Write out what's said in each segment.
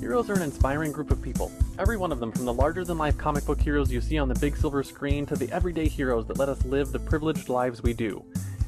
Heroes are an inspiring group of people. Every one of them, from the larger-than-life comic book heroes you see on the big silver screen to the everyday heroes that let us live the privileged lives we do.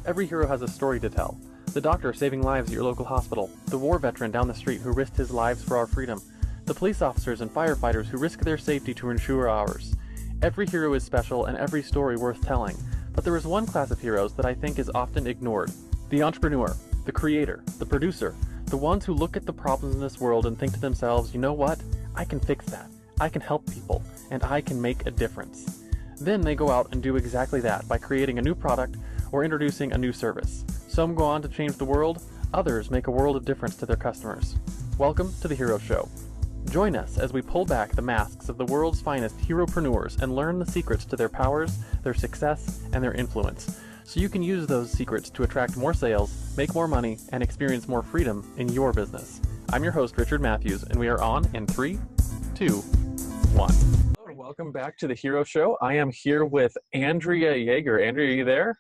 Every hero has a story to tell. The doctor saving lives at your local hospital, the war veteran down the street who risked his lives for our freedom, the police officers and firefighters who risk their safety to ensure ours. Every hero is special and every story worth telling, but there is one class of heroes that I think is often ignored. The entrepreneur, the creator, the producer, the ones who look at the problems in this world and think to themselves, you know what? I can fix that. I can help people, and I can make a difference. Then they go out and do exactly that by creating a new product or introducing a new service. Some go on to change the world, others make a world of difference to their customers. Welcome to The Hero Show. Join us as we pull back the masks of the world's finest heropreneurs and learn the secrets to their powers, their success, and their influence, so you can use those secrets to attract more sales, make more money, and experience more freedom in your business. I'm your host, Richard Matthews, and we are on in 3, 2, 1. Hello, and welcome back to The Hero Show. I am here with Andrea Yager. Andrea, are you there?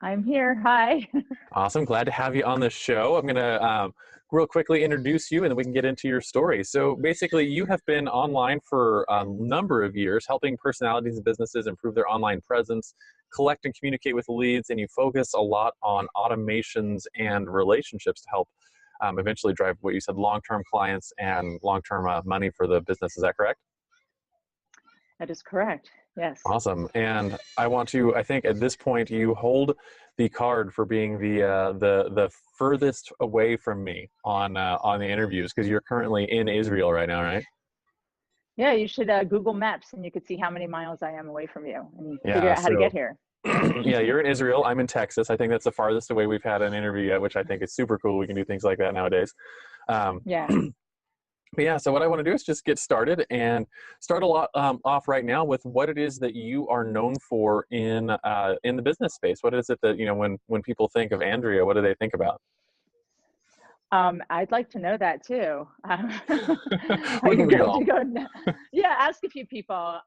I'm here. Hi. Awesome. Glad to have you on the show. I'm going to real quickly introduce you and then we can get into your story. So basically, you have been online for a number of years, helping personalities and businesses improve their online presence, collect and communicate with leads, and you focus a lot on automations and relationships to help eventually drive what you said, long-term clients and long-term money for the business. Is that correct? That is correct. Yes. Awesome. And I think at this point you hold the card for being the furthest away from me on the interviews, because you're currently in Israel right now, right? Yeah, you should Google Maps and you could see how many miles I am away from you and figure out how to get here. Yeah, you're in Israel. I'm in Texas. I think that's the farthest away we've had an interview yet, which I think is super cool. We can do things like that nowadays. Yeah. But yeah, so what I want to do is just get started and start off right now with what it is that you are known for in the business space. What is it that, when people think of Andrea, what do they think about? I'd like to know that too. Wouldn't we all? Yeah, ask a few people.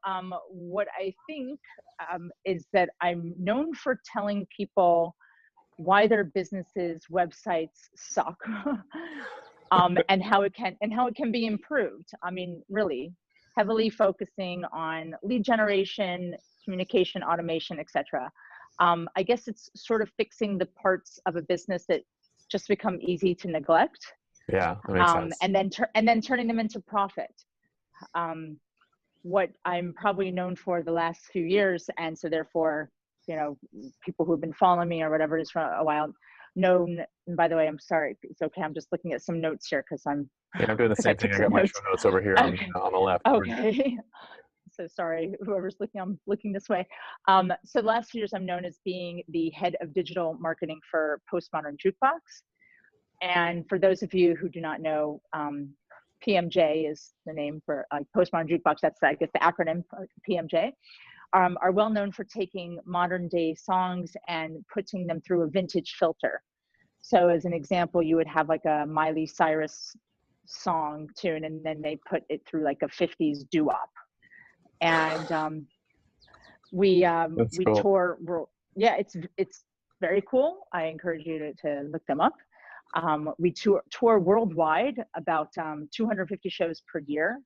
What I think is that I'm known for telling people why their businesses' websites suck. And how it can be improved. I mean, really heavily focusing on lead generation, communication, automation, etc. I guess it's sort of fixing the parts of a business that just become easy to neglect. Yeah, that makes sense. And then turning them into profit. What I'm probably known for the last few years, and so therefore, people who've been following me or whatever it is for a while, known. And by the way, I'm sorry. It's okay. I'm just looking at some notes here because I'm doing the same thing. I got my show notes over here on the left. Okay. So sorry, whoever's looking, I'm looking this way. So the last few years, I'm known as being the head of digital marketing for Postmodern Jukebox. And for those of you who do not know, PMJ is the name for Postmodern Jukebox. That's, I guess, the acronym PMJ. Are well known for taking modern day songs and putting them through a vintage filter. So as an example, you would have like a Miley Cyrus song tune, and then they put it through like a 50s doo-wop. And we cool. tour. Yeah, it's very cool. I encourage you to look them up. We tour worldwide, about 250 shows per year.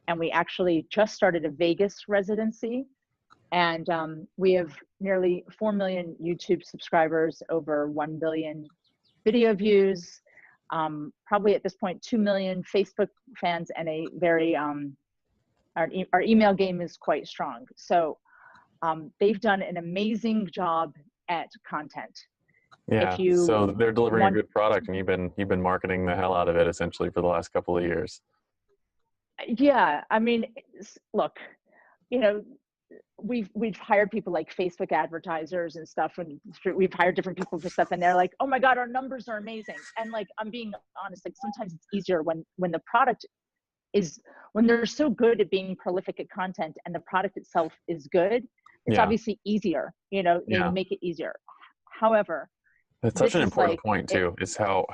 And we actually just started a Vegas residency. And we have nearly 4 million YouTube subscribers, over 1 billion video views, probably at this point 2 million Facebook fans, and a very our email game is quite strong. So they've done an amazing job at content. Yeah. So they're delivering a good product, and you've been marketing the hell out of it essentially for the last couple of years. Yeah, I mean, look, we've hired people like Facebook advertisers and stuff, and we've hired different people for stuff, and they're like, oh my God, our numbers are amazing. And like, I'm being honest, like sometimes it's easier when the product is, when they're so good at being prolific at content and the product itself is good, it's obviously easier, they make it easier. However, it's such an important point too, is how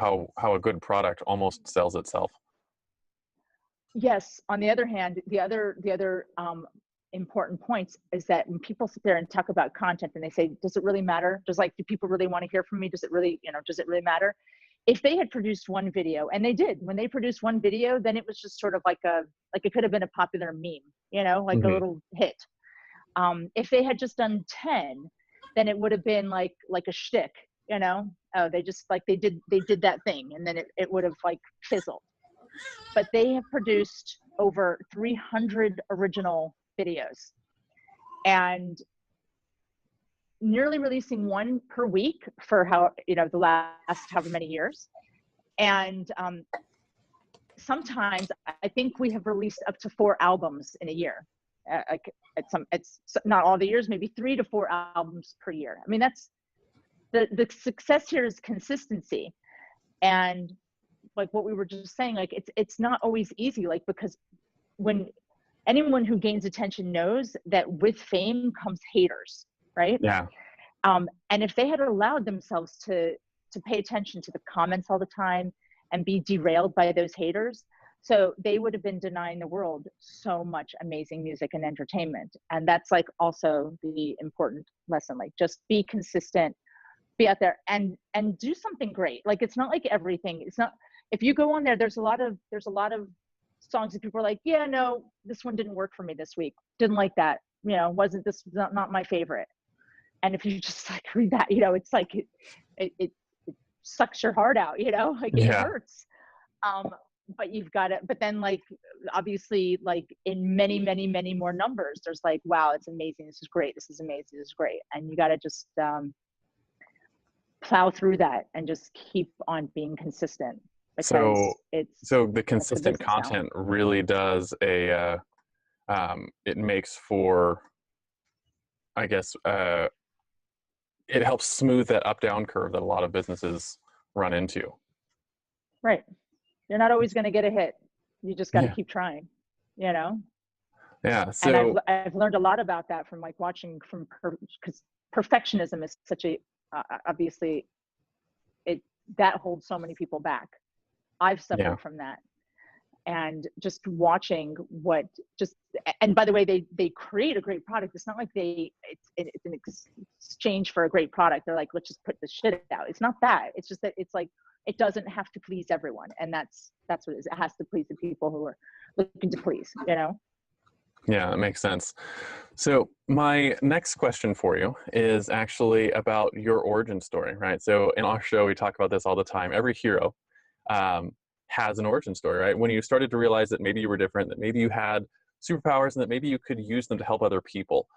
a good product almost sells itself. Yes. On the other hand, the other important points is that when people sit there and talk about content and they say, does it really matter? Do people really want to hear from me? Does it really, does it really matter? if they had produced one video, and they did, when they produced one video, then it was just sort of like it could have been a popular meme, like a little hit. If they had just done 10, then it would have been like a shtick, they just they did that thing, and then it would have like fizzled. But they have produced over 300 original videos, and nearly releasing one per week for the last however many years. And sometimes I think we have released up to 4 albums in a year. It's not all the years, maybe 3 to 4 albums per year. I mean, that's the success here is consistency. And like what we were just saying, like it's not always easy, like, because when anyone who gains attention knows that with fame comes haters, right? Yeah. And if they had allowed themselves to pay attention to the comments all the time and be derailed by those haters, so they would have been denying the world so much amazing music and entertainment. And that's like also the important lesson, like just be consistent, be out there and do something great. Like, it's not like everything, it's not, if you go on there, there's a lot of songs that people are like, yeah, no, this one didn't work for me this week. Didn't like that. Wasn't this not my favorite. And if you just like read that, it's like it sucks your heart out, like it hurts. But you've got to, but then like, obviously, like in many, many, many more numbers, there's like, wow, it's amazing. This is great. This is amazing. This is great. And you got to just plow through that and just keep on being consistent. So the consistent content really does it makes for, I guess, it helps smooth that up-down curve that a lot of businesses run into. Right. You're not always going to get a hit. You just got to keep trying, Yeah. So, and I've learned a lot about that from like watching because perfectionism is such a, obviously that holds so many people back. I've suffered from that. And just watching and by the way, they create a great product. It's not like it's an exchange for a great product. They're like, let's just put this shit out. It's not that. It's just that it's like, it doesn't have to please everyone. And that's what it is. It has to please the people who are looking to please, Yeah, that makes sense. So my next question for you is actually about your origin story, right? So in our show, we talk about this all the time. Every hero has an origin story, right? When you started to realize that maybe you were different, that maybe you had superpowers, and that maybe you could use them to help other people,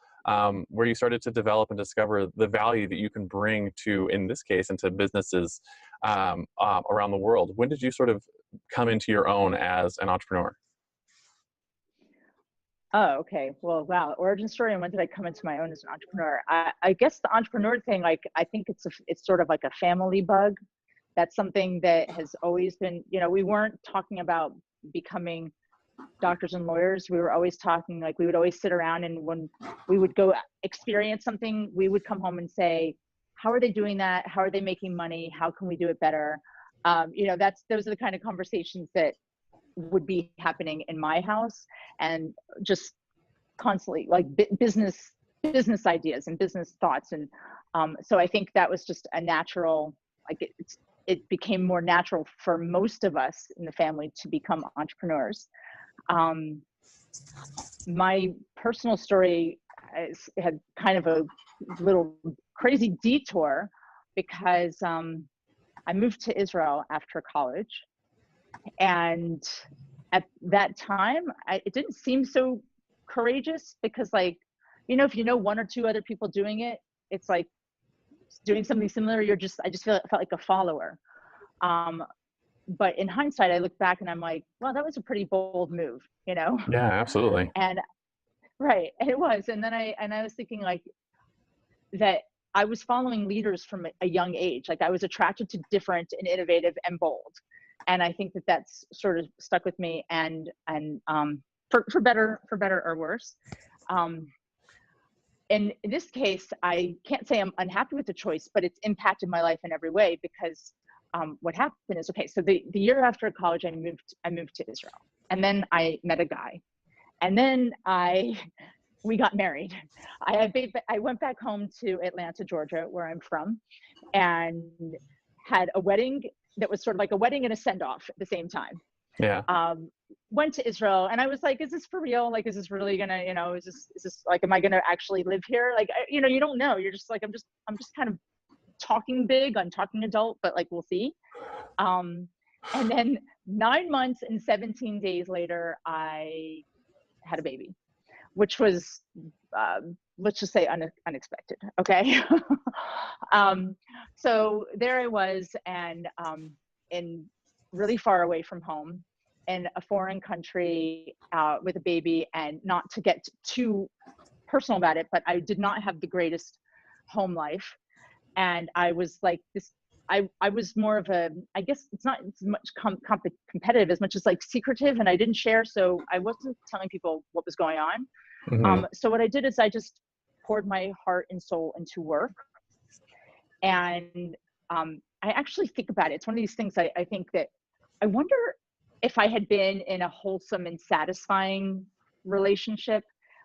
where you started to develop and discover the value that you can bring to, in this case, into businesses around the world. When did you sort of come into your own as an entrepreneur? Oh, okay. Well, wow. Origin story. And when did I come into my own as an entrepreneur? I guess the entrepreneur thing, like, I think it's sort of like a family bug. That's something that has always been, we weren't talking about becoming doctors and lawyers. We were always talking, like, we would always sit around, and when we would go experience something, we would come home and say, how are they doing that? How are they making money? How can we do it better? Those are the kind of conversations that would be happening in my house, and just constantly like business ideas and business thoughts. And so I think that was just a natural, like it became more natural for most of us in the family to become entrepreneurs. My personal story had kind of a little crazy detour, because I moved to Israel after college. And at that time, it didn't seem so courageous, because, like, if you know 1 or 2 other people doing it, it's like doing something similar. I just felt like a follower. But in hindsight, I look back and I'm like, well, that was a pretty bold move, Yeah, absolutely. And right, and it was. And then I was thinking, like, that I was following leaders from a young age. Like, I was attracted to different and innovative and bold. And I think that that's sort of stuck with me, and for better or worse. In this case, I can't say I'm unhappy with the choice, but it's impacted my life in every way, because what happened is, okay, so the year after college, I moved to Israel, and then I met a guy, and then we got married. I went back home to Atlanta, Georgia, where I'm from, and had a wedding that was sort of like a wedding and a send-off at the same time. Yeah. Went to Israel, and I was like, is this for real? Like, is this really gonna, you know, is this like, am I gonna actually live here? Like, you know, you don't know. You're just like, I'm just kind of talking big, I'm talking adult, but like, we'll see. And then 9 months and 17 days later, I had a baby, which was, let's just say unexpected. Okay. So there I was, and in really far away from home in a foreign country, with a baby, and not to get too personal about it, but I did not have the greatest home life. And I was like this, I was more of a, I guess it's not as much competitive as much as like secretive, and I didn't share. So I wasn't telling people what was going on. Mm-hmm. So what I did is I just poured my heart and soul into work. And I actually think about it. It's one of these things I think that I wonder if I had been in a wholesome and satisfying relationship,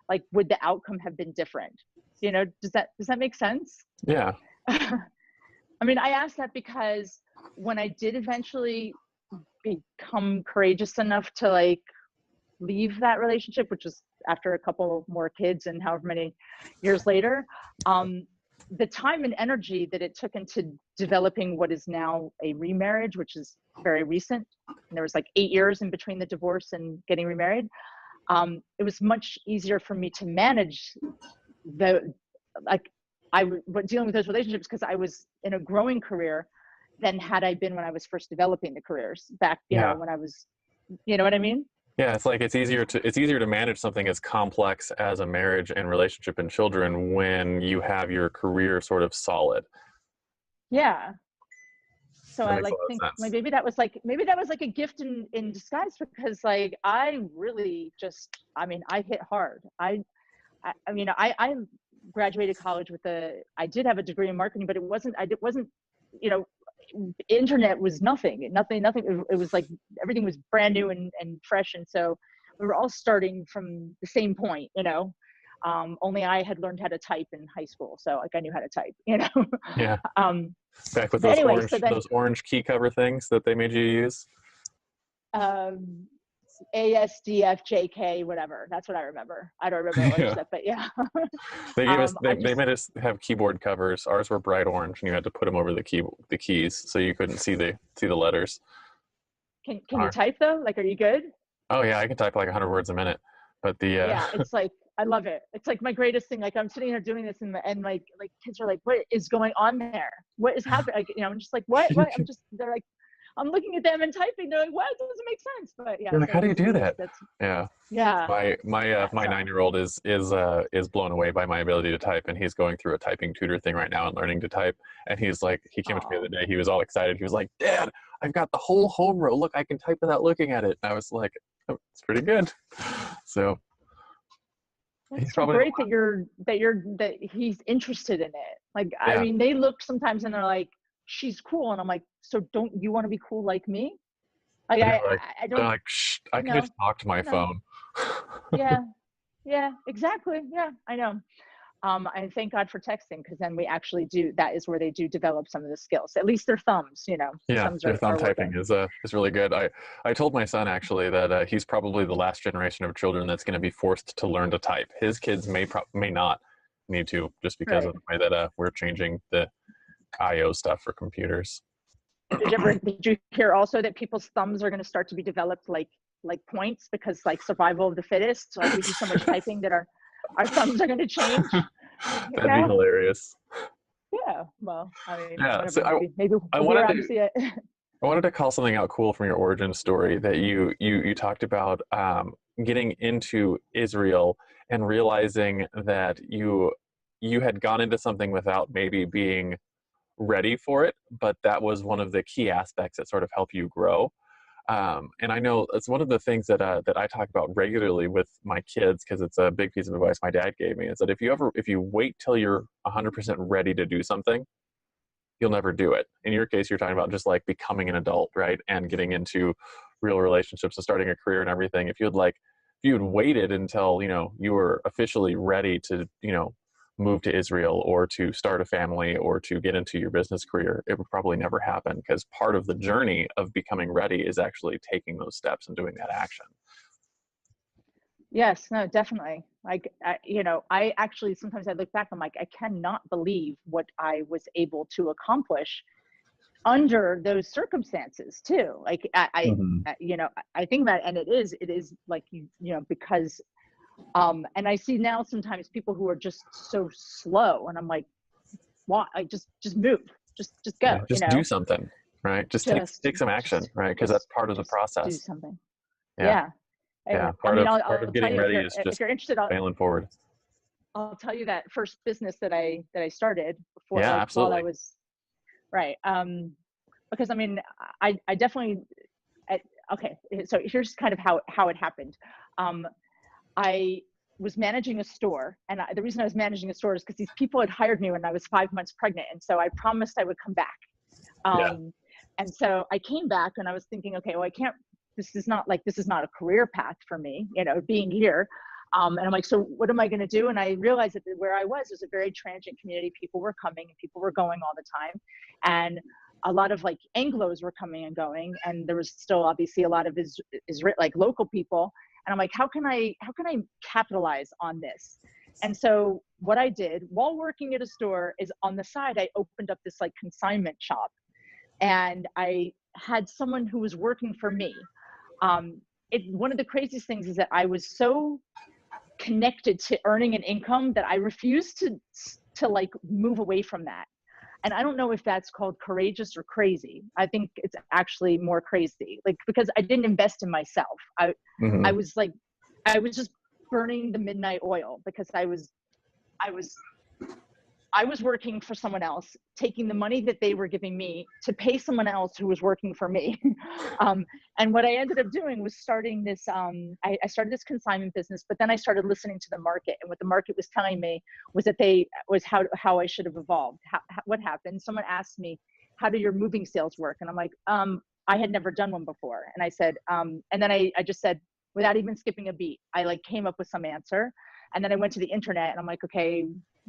like, would the outcome have been different? You know, does that make sense? Yeah. I mean, I asked that because when I did eventually become courageous enough to like leave that relationship, which was after a couple more kids and however many years later, the time and energy that it took into developing what is now a remarriage, which is very recent, and there was like 8 years in between the divorce and getting remarried, it was much easier for me to manage the, like, dealing with those relationships, because I was in a growing career than had I been when I was first developing the careers back, you know, when I was, you know what I mean? Yeah, it's like it's easier to manage something as complex as a marriage and relationship and children when you have your career sort of solid. Yeah. So That I makes a like lot of think sense. maybe that was like a gift in disguise, because like I really just, I mean, I hit hard. I mean, I graduated college with I did have a degree in marketing, but it wasn't, you know, internet was nothing. It was like everything was brand new and fresh, and so we were all starting from the same point, you know. Only I had learned how to type in high school, so like I knew how to type, you know. Yeah. Back with But anyway, so then those orange key cover things that they made you use. ASDFJK, whatever. That's what I remember. I don't remember orange Yeah. stuff, but yeah. They gave us I they just made us have keyboard covers. Ours were bright orange, and you had to put them over the keys so you couldn't see the letters. can you type though? Like, are you good? Oh yeah, I can type like 100 words a minute. But the Yeah, it's like I love it. It's like my greatest thing. Like I'm sitting here doing this, and like kids are like, "What is going on there? What is happening?" Like, you know, I'm just like, "What? What?" They're like, I'm looking at them and typing. They're like, "What? It doesn't make sense." But yeah, you're like, so how do you do that? that's Yeah. yeah. My So 9-year-old is blown away by my ability to type, and he's going through a typing tutor thing right now and learning to type. And he's like, he came up to me the oh, other day. He was all excited. He was like, "Dad, I've got the whole home row. Look, I can type without looking at it." And I was like, "Oh, it's pretty good." So he's that's so probably the great that he's interested in it. Like, I yeah. mean, they look sometimes and they're like, "She's cool," and I'm like, "So don't you want to be cool like me?" Like They're like I they're don't, like, "Shh, I can no, just talk to my no, phone." yeah, yeah, exactly, yeah, I know. And thank God for texting, because then we actually do, that is where they do develop some of the skills. At least their thumbs, you know, the Yeah, thumbs their thumb are typing working. is really good. I told my son actually that he's probably the last generation of children that's going to be forced to learn to type. His kids may not need to, just because Right. of the way that we're changing the I/O stuff for computers. Did you hear also that people's thumbs are going to start to be developed like points, because like survival of the fittest, like we do so much typing that our thumbs are going to change, you That'd be know? hilarious. Yeah. Well, I mean, Yeah, so whatever, maybe I we'll be wanted around to to see it. I wanted to call something out cool from your origin story that you talked about getting into Israel and realizing that you had gone into something without maybe being ready for it, but that was one of the key aspects that sort of help you grow. And I know it's one of the things that I talk about regularly with my kids, because it's a big piece of advice my dad gave me, is that if you wait till you're 100% ready to do something, you'll never do it. In your case, you're talking about just like becoming an adult, right? And getting into real relationships and starting a career and everything. If you had waited until, you were officially ready to, move to Israel or to start a family or to get into your business career, it would probably never happen, because part of the journey of becoming ready is actually taking those steps and doing that action. Yes, no, definitely. Like, I actually, sometimes I look back, I'm like, I cannot believe what I was able to accomplish under those circumstances too. Like, I think that, and it is like, because, and I see now sometimes people who are just so slow, and I'm like, why? I just move, just go, Yeah, just do something, right? Just take some action, right? Because that's part of the just do process. something. Yeah. Yeah. Yeah. I mean, Part I'll of tell getting you, ready is if just you're interested, failing forward. I'll tell you that first business that I started before, Yeah, like, while I absolutely. was, right. Because I mean, I definitely, okay. So here's kind of how it happened. I was managing a store, and the reason I was managing a store is because these people had hired me when I was 5 months pregnant, and so I promised I would come back. Yeah. And so I came back, and I was thinking, okay, well, I can't. This is not a career path for me, being here. And I'm like, so what am I going to do? And I realized that where I was a very transient community. People were coming and people were going all the time, and a lot of like Anglos were coming and going, and there was still obviously a lot of like local people. And I'm like, how can I capitalize on this? And so what I did while working at a store is, on the side, I opened up this like consignment shop, and I had someone who was working for me. One of the craziest things is that I was so connected to earning an income that I refused to like move away from that. And I don't know if that's called courageous or crazy. I think it's actually more crazy, like, because I didn't invest in myself. I was like, I was just burning the midnight oil, because I was working for someone else, taking the money that they were giving me to pay someone else who was working for me. And what I ended up doing was starting this, I started this consignment business, but then I started listening to the market. And what the market was telling me was that how I should have evolved. What happened? Someone asked me, how do your moving sales work? And I'm like, I had never done one before. And I said, and then I just said, without even skipping a beat, I like came up with some answer. And then I went to the internet, and I'm like, okay,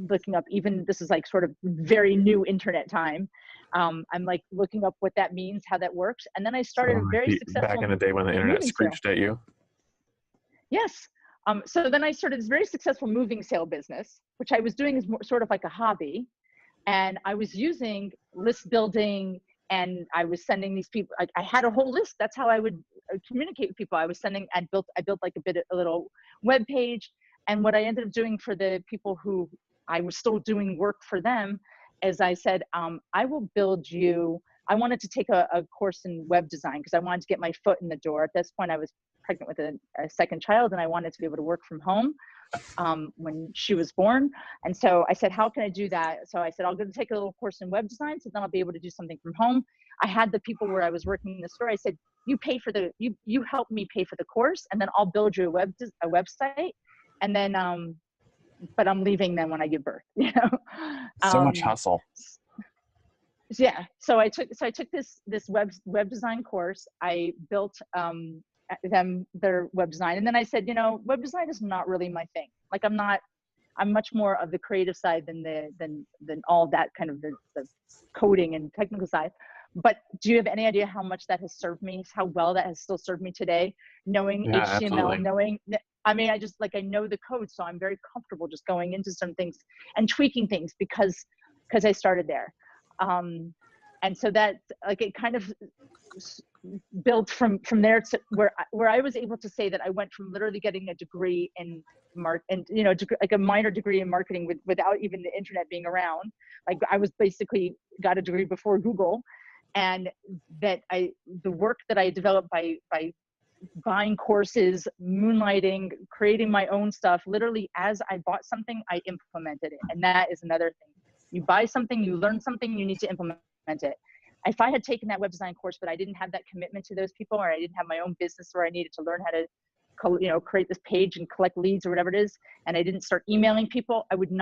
looking up, even this is like sort of very new internet time. I'm like looking up what that means, how that works. And then I started a very successful back in the day when the internet screeched at you. Yes. So then I started this very successful moving sale business, which I was doing as more, sort of like a hobby. And I was using list building, and I was sending these people, I had a whole list. That's how I would communicate with people. I built like a little web page. And what I ended up doing for the people who I was still doing work for them, as I said, I will build you. I wanted to take a course in web design, because I wanted to get my foot in the door. At this point, I was pregnant with a second child, and I wanted to be able to work from home when she was born. And so I said, how can I do that? So I said, I'll go to take a little course in web design, so then I'll be able to do something from home. I had the people where I was working in the store. I said, you help me pay for the course, and then I'll build you a website. And then, but I'm leaving then when I give birth, So much hustle. Yeah. So I took this web design course. I built their web design. And then I said, web design is not really my thing. Like, I'm much more of the creative side than all that kind of the coding and technical side. But do you have any idea how much that has served me, how well that has still served me today, knowing HTML, absolutely. I mean, I know the code, so I'm very comfortable just going into some things and tweaking things because I started there. And so that, like, it kind of built from there to where I was able to say that I went from literally getting a degree in like a minor degree in marketing without even the internet being around. Like, I was basically got a degree before Google, and that the work that I developed by buying courses, moonlighting, creating my own stuff, literally as I bought something, I implemented it. And that is another thing. You buy something, you learn something, you need to implement it. If I had taken that web design course, but I didn't have that commitment to those people, or I didn't have my own business where I needed to learn how to create this page and collect leads or whatever it is, and I didn't start emailing people, I wouldn't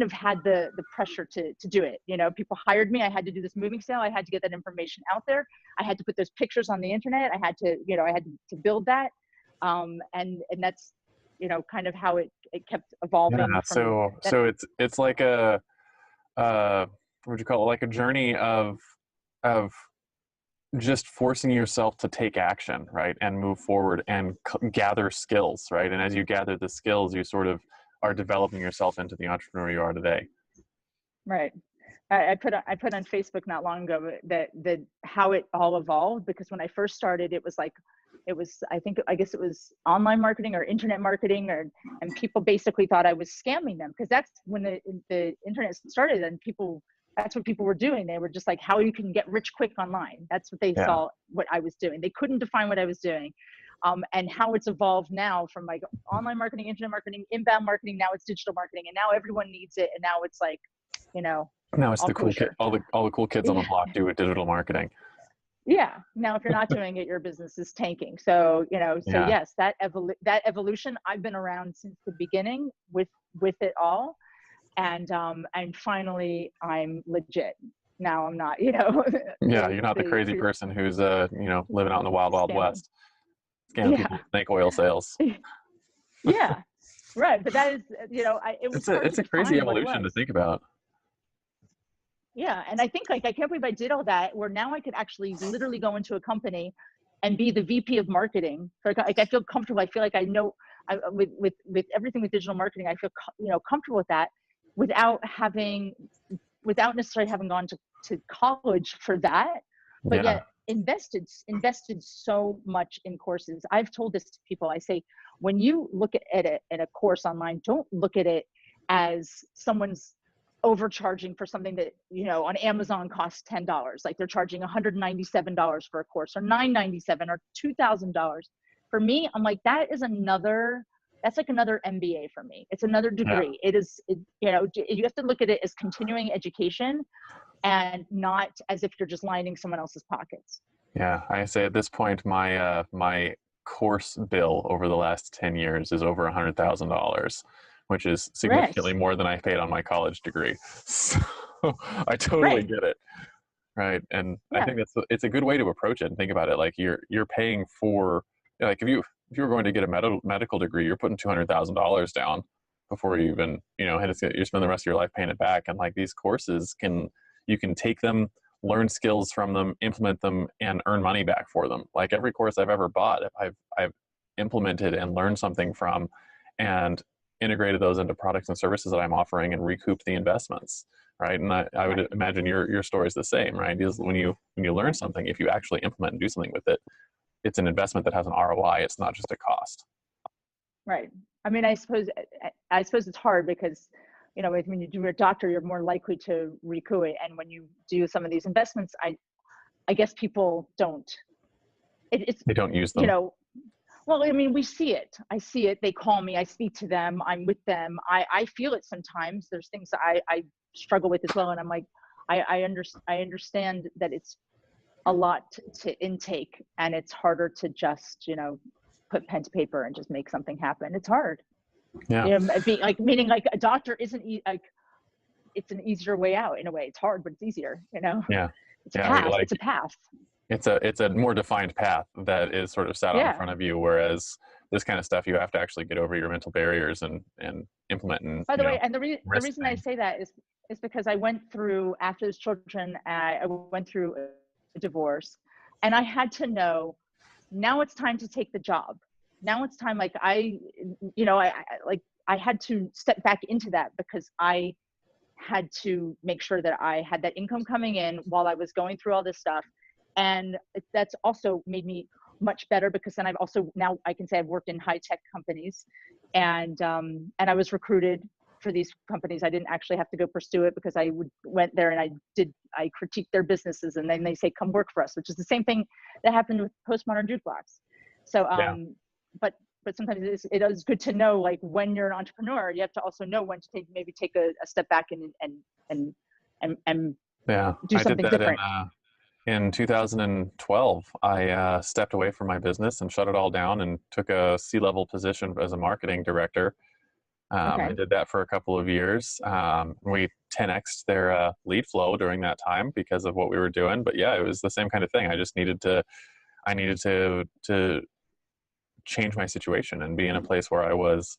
have had the pressure to do it. People hired me. I had to do this moving sale. I had to get that information out there. I had to put those pictures on the internet. I had to build that. And that's, kind of how it it kept evolving Yeah. from that. So it's like what would you call it? Like a journey of just forcing yourself to take action, right? And move forward and gather skills, right? And as you gather the skills, you sort of are developing yourself into the entrepreneur you are today. Right. I put on Facebook not long ago that how it all evolved, because when I first started, it was like, I guess it was online marketing or internet marketing, and people basically thought I was scamming them, because that's when the internet started, and that's what people were doing. They were just like, how you can get rich quick online. That's what they Yeah. saw what I was doing. They couldn't define what I was doing. And how it's evolved now from like online marketing, internet marketing, inbound marketing, now it's digital marketing, and now everyone needs it. And now it's like, Now it's all the cool kid, kosher. all the cool kids on the block do with digital marketing. Yeah. Now, if you're not doing it, your business is tanking. So, so Yeah. yes, that evolution, I've been around since the beginning with it all. And finally I'm legit. Now I'm not, Yeah. You're not the crazy person who's, living out in the wild, wild scamming. west, scamming Yeah. people with snake oil sales. Yeah. Right. But that is, it was hard to It's a crazy define what it evolution to was. think about. Yeah. And I think like, I can't believe I did all that, where now I could actually literally go into a company and be the VP of marketing. Like I feel comfortable. I feel like I know with everything with digital marketing, I feel, comfortable with that without necessarily having gone to college for that, but Yeah. yet invested so much in courses. I've told this to people. I say, when you look at it in a course online, don't look at it as someone's overcharging for something that on Amazon costs $10, like they're charging $197 for a course, or $997 or $2,000. For me, I'm like, that's like another MBA for me. It's another degree. Yeah. You have to look at it as continuing education, and not as if you're just lining someone else's pockets. Yeah. I say at this point, my course bill over the last 10 years is over $100,000, which is Right. significantly more than I paid on my college degree. So I totally Right. get it. Right. And I Yeah. think it's a good way to approach it and think about it. Like you're paying for, like if you were going to get a medical degree, you're putting $200,000 down before you even, you spend the rest of your life paying it back. And like these courses you can take them, learn skills from them, implement them, and earn money back for them. Like every course I've ever bought, I've implemented and learned something from, and integrated those into products and services that I'm offering and recouped the investments. Right. And I would Right. imagine your story is the same, right? Is when you learn something, if you actually implement and do something with it, it's an investment that has an ROI. It's not just a cost. Right. I mean, I suppose it's hard because, when you do a doctor, you're more likely to recoup it. And when you do some of these investments, I guess people don't. It's, They don't use you them. know, well, I mean, we see it. I see it. They call me. I speak to them. I'm with them. I feel it sometimes. There's things that I struggle with as well. And I'm like, I understand that it's a lot to intake, and it's harder to just, put pen to paper and just make something happen. It's hard. Yeah. Meaning like a doctor isn't like, it's an easier way out in a way. It's hard, but it's easier, Yeah. It's a Yeah. path. Like It's a path. it's a more defined path that is sort of set out in Yeah. front of you. Whereas this kind of stuff, you have to actually get over your mental barriers and implement and, By the way, and the risk reason I things. say that is because I went through, after those children, I went through a divorce, and I had to know, now it's time to take the job. Now it's time, like I had to step back into that, because I had to make sure that I had that income coming in while I was going through all this stuff. And that's also made me much better, because then now I can say I've worked in high tech companies, and I was recruited for these companies. I didn't actually have to go pursue it, because I went there and I critiqued their businesses, and then they say, come work for us, which is the same thing that happened with Postmodern Jukebox. So, Yeah. but sometimes it is good to know, like, when you're an entrepreneur, you have to also know when to take a step back and Yeah. do I did something that different. in 2012. I stepped away from my business and shut it all down and took a C-level position as a marketing director. Okay. I did that for a couple of years. We 10x'd their lead flow during that time because of what we were doing. But yeah, it was the same kind of thing. I needed to change my situation and be in a place where I was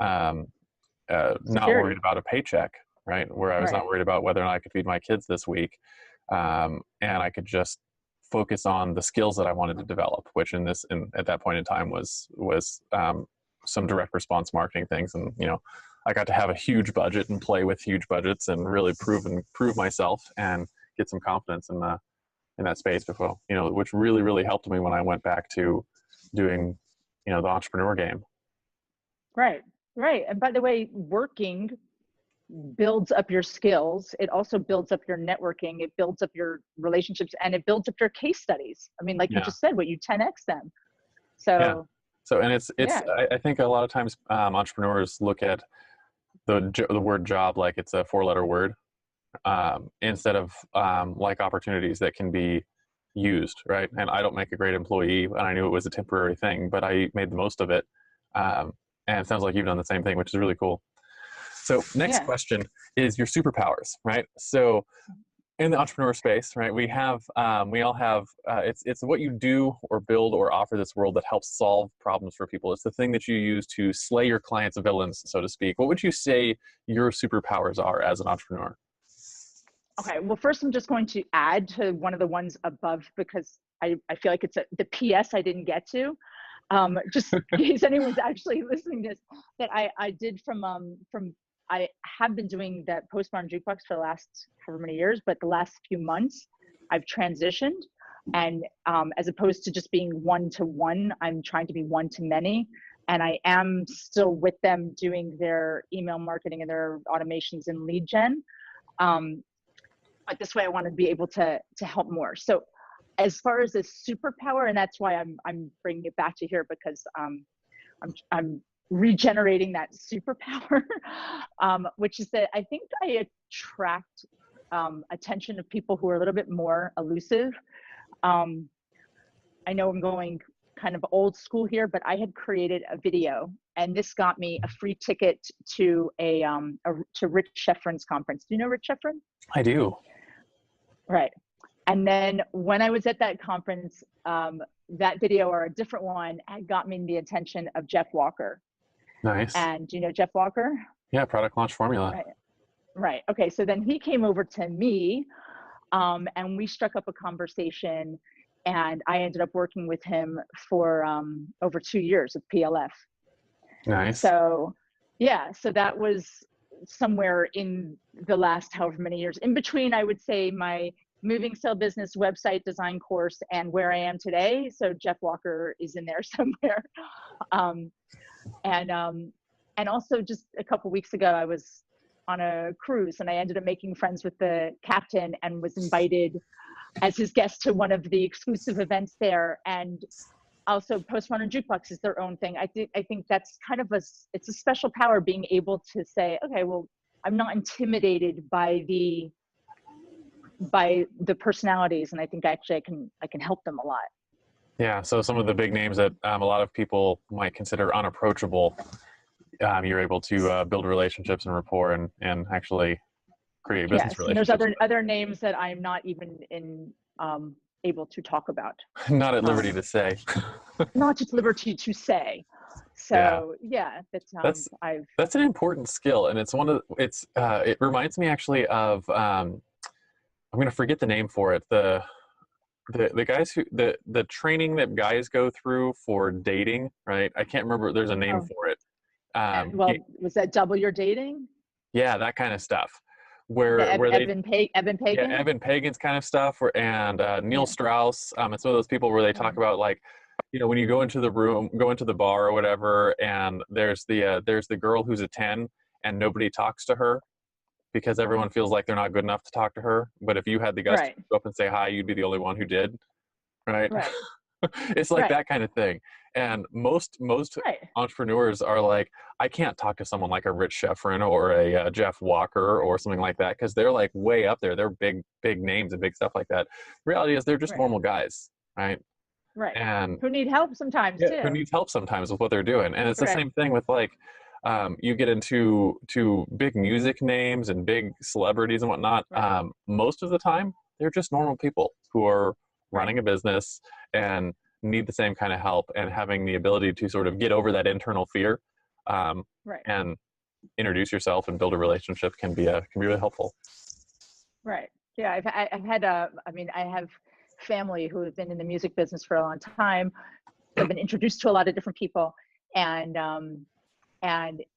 not worried about a paycheck, right? Where I was not worried about whether or not I could feed my kids this week. And I could just focus on the skills that I wanted to develop, which at that point in time was some direct response marketing things. And, I got to have a huge budget and play with huge budgets and really prove myself and get some confidence in that space before, which really, really helped me when I went back to doing, the entrepreneur game. Right. And by the way, working builds up your skills. It also builds up your networking. It builds up your relationships, and it builds up your case studies. I mean, like you just said, what you 10x them. So, and it's, I think a lot of times entrepreneurs look at the word job like it's a 4-letter word, instead of like opportunities that can be used, right? And I don't make a great employee, and I knew it was a temporary thing, but I made the most of it. And it sounds like you've done the same thing, which is really cool. So next question is your superpowers, right? So in the entrepreneur space, right, we all have, it's what you do or build or offer this world that helps solve problems for people. It's the thing that you use to slay your clients' villains, so to speak. What would you say your superpowers are as an entrepreneur? Okay, well, first I'm just going to add to one of the ones above, because I feel like it's the PS I didn't get to. Just in case anyone's actually listening to this, that I did I have been doing that postmodern jukebox for the last however many years, but the last few months I've transitioned, and as opposed to just being one-to-one, I'm trying to be one-to-many, and I am still with them doing their email marketing and their automations and lead gen. But this way I want to be able to help more. So as far as a superpower, and that's why I'm bringing it back to here, because I'm regenerating that superpower, which is that I think I attract attention of people who are a little bit more elusive. I know I'm going kind of old school here, but I had created a video, and this got me a free ticket to to Rich Schefren's conference. Do you know Rich Schefren? I do. Right. And then when I was at that conference, that video or a different one had got me the attention of Jeff Walker. Nice. And do you know Jeff Walker? Yeah, Product Launch Formula. Right. Okay. So then he came over to me, and we struck up a conversation, and I ended up working with him for over 2 years with PLF. Nice. So so that was somewhere in the last however many years. In between, I would say, my moving sell business website design course and where I am today. So Jeff Walker is in there somewhere. And also just a couple weeks ago, I was on a cruise, and I ended up making friends with the captain and was invited as his guest to one of the exclusive events there. And also Postmodern Jukebox is their own thing. I think that's kind of it's a special power, being able to say, okay, well, I'm not intimidated by the personalities, and I think actually I can help them a lot. Yeah. So some of the big names that a lot of people might consider unapproachable, you're able to build relationships and rapport and actually create business relationships. And there's other names that I'm not even able to talk about. Not at liberty to say. Not at liberty to say. So that's an important skill, and it's it reminds me actually of I'm going to forget the name for it. The guys the training that guys go through for dating, right? I can't remember. There's a name for it. Was that Double Your Dating? Yeah, that kind of stuff. Where Evan Pagan? Yeah, Evan Pagan's kind of stuff, and Neil Strauss. It's one of those people where they talk about, like, when you go into the bar or whatever, and there's the girl who's a 10 and nobody talks to her because everyone feels like they're not good enough to talk to her. But if you had the guts to go up and say hi, you'd be the only one who did. Right. It's like that kind of thing. And most entrepreneurs are like, I can't talk to someone like a Rich Schefren or a Jeff Walker or something like that, because they're like way up there. They're big names and big stuff like that. Reality is they're just normal guys, right? Right. And who need help sometimes too. Who needs help sometimes with what they're doing. And it's the same thing with, like, you get into big music names and big celebrities and whatnot. Most of the time, they're just normal people who are running a business and need the same kind of help, and having the ability to sort of get over that internal fear Right. and introduce yourself and build a relationship can be really helpful. Right. Yeah. I've had I have family who have been in the music business for a long time. I've been introduced to a lot of different people, and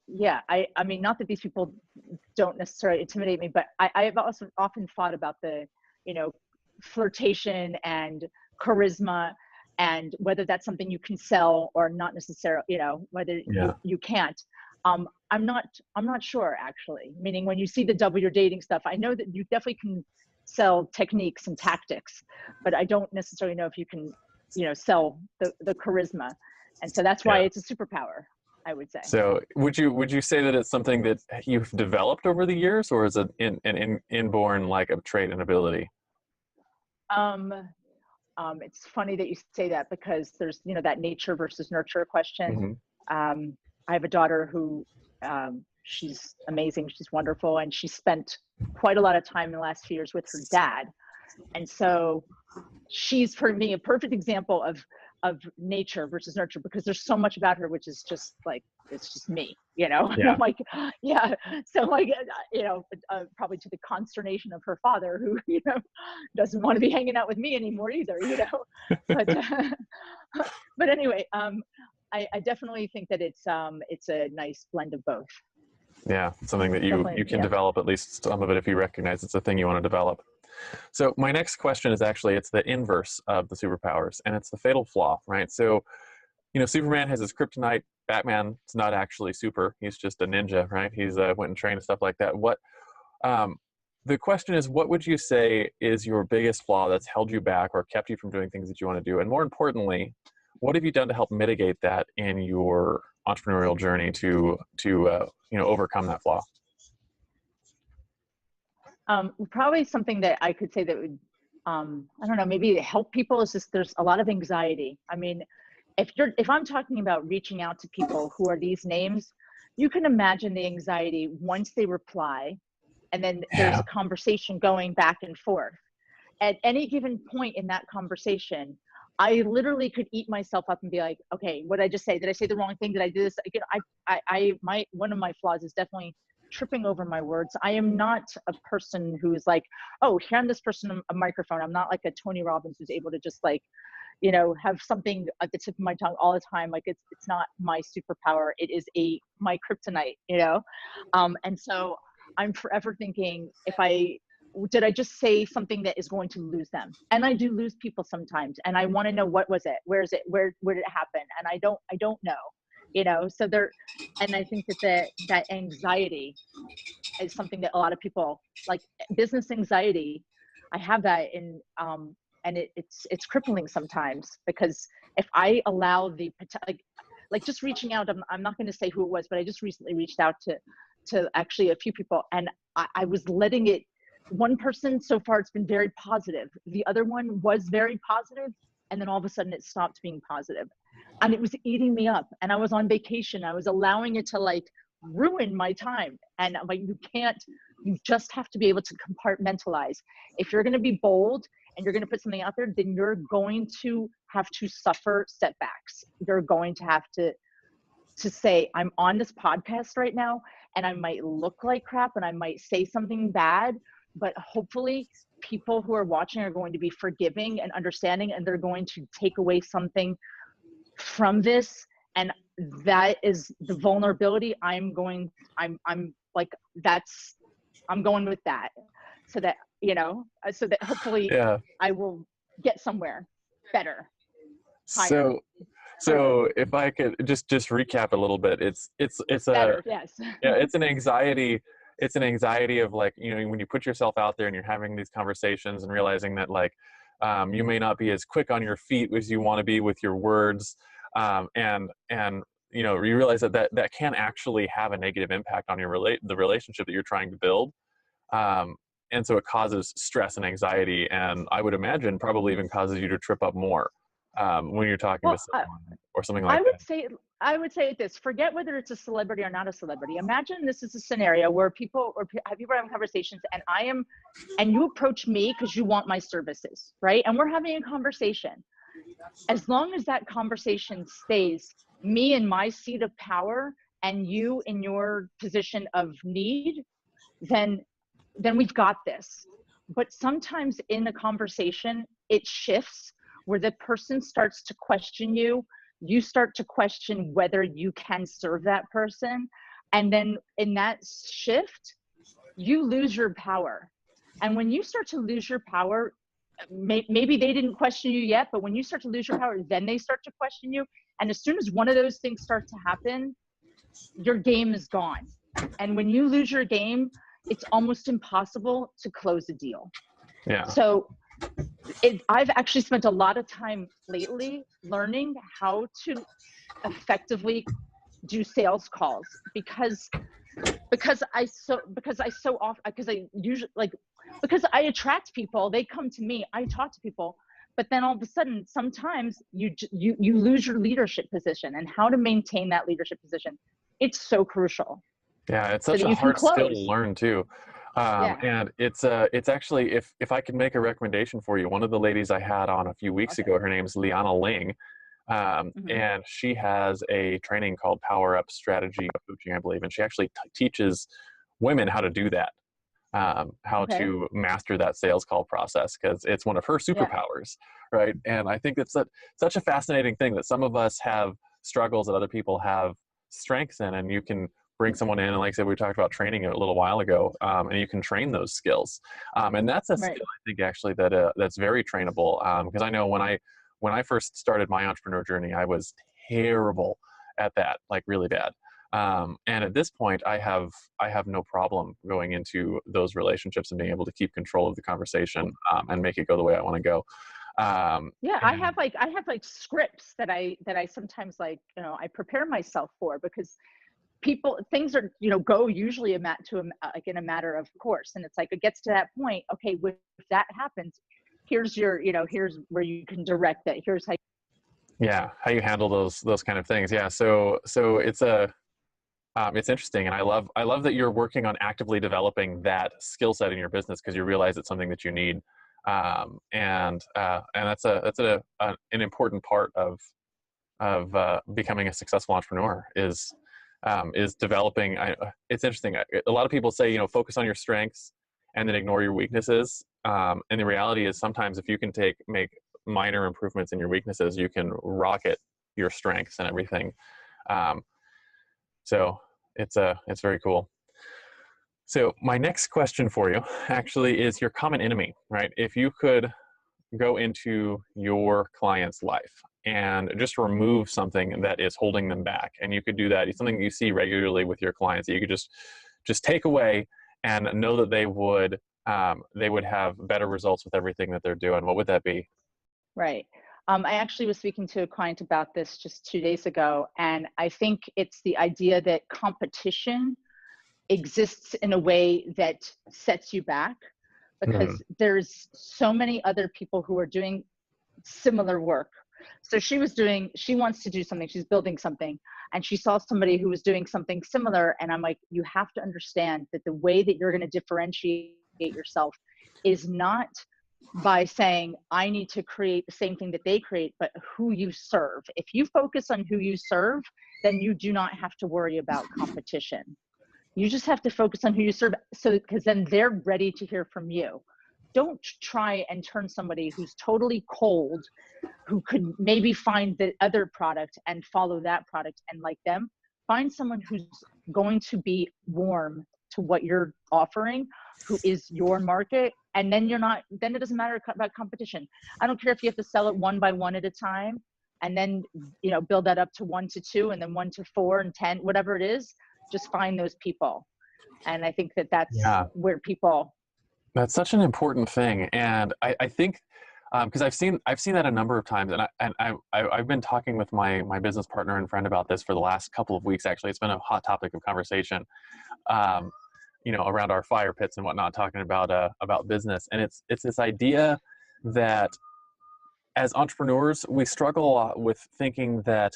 yeah, I mean, not that these people don't necessarily intimidate me, but I've also often thought about the, you know, flirtation and charisma, and whether that's something you can sell or not necessarily, you know, whether Yeah. you can't. I'm not sure, actually. Meaning, when you see the double your dating stuff, I know that you definitely can sell techniques and tactics, but I don't necessarily know if you can, you know, sell the charisma. And so that's why Yeah. it's a superpower, I would say. So would you say that it's something that you've developed over the years, or is it an inborn like a trait and ability? Um, it's funny that you say that, because there's, you know, that nature versus nurture question. Mm-hmm. I have a daughter who, she's amazing. She's wonderful. And she spent quite a lot of time in the last few years with her dad. And so she's, for me, a perfect example of nature versus nurture, because there's so much about her which is just like, it's just me, you know. And Yeah. I'm like, yeah. So like, you know, probably to the consternation of her father, who, you know, doesn't want to be hanging out with me anymore either, you know. But but anyway, I definitely think that it's a nice blend of both. Yeah, something that you Definitely, can yeah. develop at least some of it if you recognize it's a thing you want to develop. So my next question is actually, it's the inverse of the superpowers, and it's the fatal flaw, right? So, you know, Superman has his kryptonite. Batman's not actually super. He's just a ninja, right? He's went and trained and stuff like that. Um, the question is, what would you say is your biggest flaw that's held you back or kept you from doing things that you want to do? And more importantly, what have you done to help mitigate that in your entrepreneurial journey to you know, overcome that flaw? Probably something that I could say that would, I don't know, maybe help people, is just there's a lot of anxiety. I mean, if I'm talking about reaching out to people who are these names, you can imagine the anxiety once they reply, and then there's Yeah. a conversation going back and forth. At any given point in that conversation, I literally could eat myself up and be like, okay, what did I just say? Did I say the wrong thing? Did I do this? Again, one of my flaws is definitely tripping over my words. I am not a person who's like, oh, hand this person a microphone. I'm not like a Tony Robbins who's able to just like, you know, have something at the tip of my tongue all the time. Like it's not my superpower. It is my kryptonite, you know? And so I'm forever thinking, did I just say something that is going to lose them? And I do lose people sometimes. And I want to know, what was it? Where is it? Where did it happen? And I don't know, you know? So and I think that anxiety is something that a lot of people, like business anxiety, I have that and it's crippling sometimes, because if I allow like just reaching out, I'm not going to say who it was, but I just recently reached out to actually a few people, and I was letting it. One person so far, it's been very positive. The other one was very positive, and then all of a sudden it stopped being positive, and it was eating me up. And I was on vacation. I was allowing it to like ruin my time. And I'm like, you just have to be able to compartmentalize. If you're going to be bold and you're going to put something out there, then you're going to have to suffer setbacks. You're going to have to say, I'm on this podcast right now, and I might look like crap and I might say something bad, but hopefully people who are watching are going to be forgiving and understanding, and they're going to take away something from this. And that is the vulnerability. I'm going with that, so that, you know, so that hopefully Yeah. I will get somewhere better, higher. So if I could just recap a little bit, it's Better, yes. yeah, it's an anxiety. It's an anxiety of, like, you know, when you put yourself out there and you're having these conversations and realizing that, like, you may not be as quick on your feet as you want to be with your words, and you know, you realize that can actually have a negative impact on the relationship that you're trying to build, and so it causes stress and anxiety, and I would imagine probably even causes you to trip up more when you're talking to Well, someone or something like that. I would say this: forget whether it's a celebrity or not a celebrity. Imagine this is a scenario where have you having conversations, and you approach me because you want my services, right? And we're having a conversation. As long as that conversation stays me in my seat of power and you in your position of need, then we've got this. But sometimes in the conversation, it shifts where the person starts to question you. You start to question whether you can serve that person. And then in that shift, you lose your power. And when you start to lose your power, maybe they didn't question you yet, but when you start to lose your power, then they start to question you. And as soon as one of those things start to happen, your game is gone. And when you lose your game, it's almost impossible to close a deal. Yeah. So I've actually spent a lot of time lately learning how to effectively do sales calls because I attract people, they come to me, I talk to people, but then all of a sudden, sometimes you lose your leadership position, and how to maintain that leadership position. It's so crucial. Yeah, it's such a hard skill to learn too. Yeah. And it's actually, if I could make a recommendation for you, one of the ladies I had on a few weeks ago, her name's Liana Ling. And she has a training called Power Up Strategy Coaching, I believe. And she actually teaches women how to do that, how to master that sales call process, because it's one of her superpowers, right? And I think it's such a fascinating thing that some of us have struggles that other people have strengths in, and you can bring someone in, and like I said, we talked about training a little while ago, and you can train those skills. And that's a skill, I think, actually, that's very trainable, because I know when I first started my entrepreneur journey, I was terrible at that, like really bad. And at this point, I have no problem going into those relationships and being able to keep control of the conversation, and make it go the way I want to go. I have like scripts that I sometimes, like, I prepare myself for, because things are, go usually in a matter of course. And it's like, it gets to that point. Okay, if that happens, here's here's where you can direct it. Here's how you handle those kind of things. Yeah. So it's interesting. And I love that you're working on actively developing that skill set in your business, because you realize it's something that you need. And that's an important part of becoming a successful entrepreneur is developing. It's interesting. A lot of people say, focus on your strengths and then ignore your weaknesses. And the reality is, sometimes if you can make minor improvements in your weaknesses, you can rocket your strengths and everything. So it's very cool. So my next question for you actually is your common enemy, right? If you could go into your client's life and just remove something that is holding them back, and you could do that, it's something you see regularly with your clients that you could just take away and know that they would have better results with everything that they're doing, what would that be? Right. I actually was speaking to a client about this just 2 days ago, and I think it's the idea that competition exists in a way that sets you back, because there's so many other people who are doing similar work. So she wants to do something, she's building something, and she saw somebody who was doing something similar. And I'm like, you have to understand that the way that you're going to differentiate yourself is not by saying, I need to create the same thing that they create, but who you serve. If you focus on who you serve, then you do not have to worry about competition. You just have to focus on who you serve, because then they're ready to hear from you. Don't try and turn somebody who's totally cold, who could maybe find the other product and follow that product and like them. Find someone who's going to be warm to what you're offering, who is your market. And then then it doesn't matter about competition. I don't care if you have to sell it one by one at a time, and then, build that up to 1 to 2, and then 1 to 4 and 10, whatever it is. Just find those people. And I think that's where people. That's such an important thing. And I think, because I've seen that a number of times, and I've been talking with my business partner and friend about this for the last couple of weeks. Actually, it's been a hot topic of conversation, around our fire pits and whatnot, talking about business. And it's this idea that as entrepreneurs, we struggle a lot with thinking that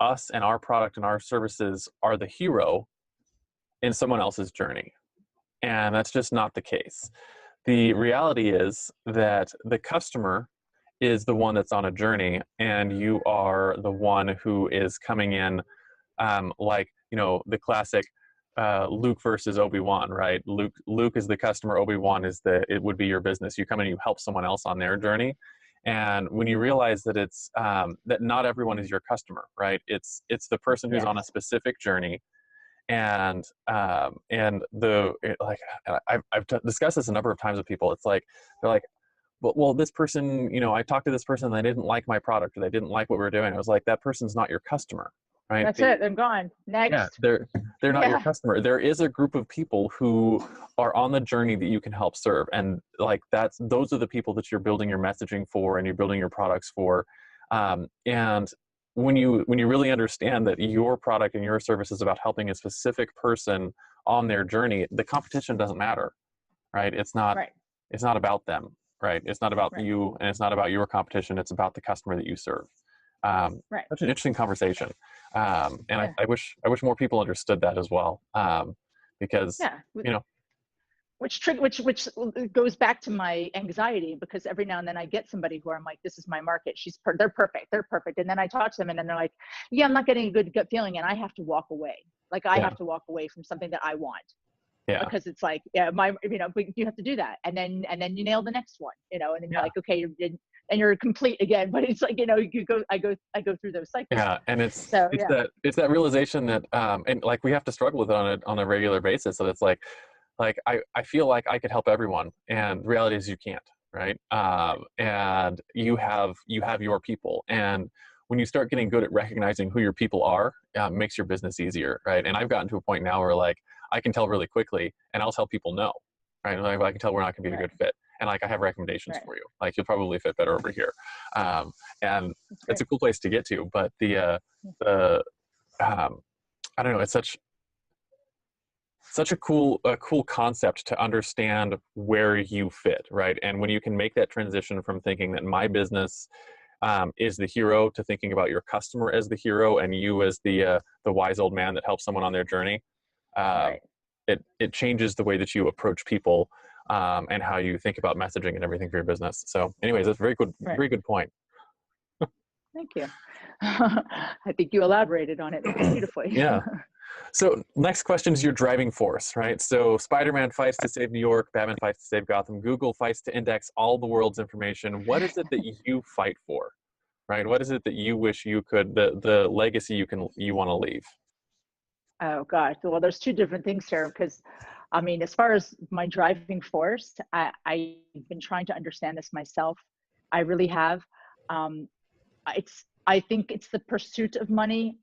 us and our product and our services are the hero in someone else's journey. And that's just not the case. The reality is that the customer is the one that's on a journey, and you are the one who is coming in, the classic Luke versus Obi-Wan, right? Luke is the customer, Obi-Wan it would be your business. You come in and you help someone else on their journey. And when you realize that it's that not everyone is your customer, right? It's the person who's on a specific journey. And I've discussed this a number of times with people. It's like they're like, well, this person, I talked to this person and they didn't like my product, or they didn't like what we were doing. I was like, that person's not your customer, right? That's it. I'm gone. Next. Yeah, they're not your customer. There is a group of people who are on the journey that you can help serve, and like those are the people that you're building your messaging for and you're building your products for. And when you really understand that your product and your service is about helping a specific person on their journey, the competition doesn't matter, right? It's not about them, right? It's not about you, and it's not about your competition. It's about the customer that you serve. Such an interesting conversation. I wish more people understood that as well. Because, which goes back to my anxiety, because every now and then I get somebody who I'm like, this is my market. They're perfect. And then I talk to them and then they're like, yeah, I'm not getting a good gut feeling. And I have to walk away. Like I have to walk away from something that I want. Yeah. Because it's like, but you have to do that. And then you nail the next one, and then you're like, okay, you're complete again. But it's like, I go through those cycles. Yeah. And it's that realization that, and like, we have to struggle with it on a regular basis. So it's like I feel like I could help everyone, and the reality is you can't, right? And you have your people, and when you start getting good at recognizing who your people are, it makes your business easier, right? And I've gotten to a point now where like I can tell really quickly, and I'll tell people no, right? Like, I can tell we're not going to be a good fit, and like I have recommendations for you. Like, you'll probably fit better over here, and it's a cool place to get to. But I don't know, it's such a cool concept to understand where you fit, right? And when you can make that transition from thinking that my business is the hero to thinking about your customer as the hero and you as the wise old man that helps someone on their journey, it changes the way that you approach people and how you think about messaging and everything for your business. So anyways, that's a very good point. Thank you. I think you elaborated on it beautifully. Yeah. So next question is your driving force, right? So Spider-Man fights to save New York, Batman fights to save Gotham, Google fights to index all the world's information. What is it that you fight for, right? What is it that you wish you could, the legacy you want to leave? Oh gosh, well, there's two different things here, because I mean, as far as my driving force, I've been trying to understand this myself. I really have. I think it's the pursuit of money.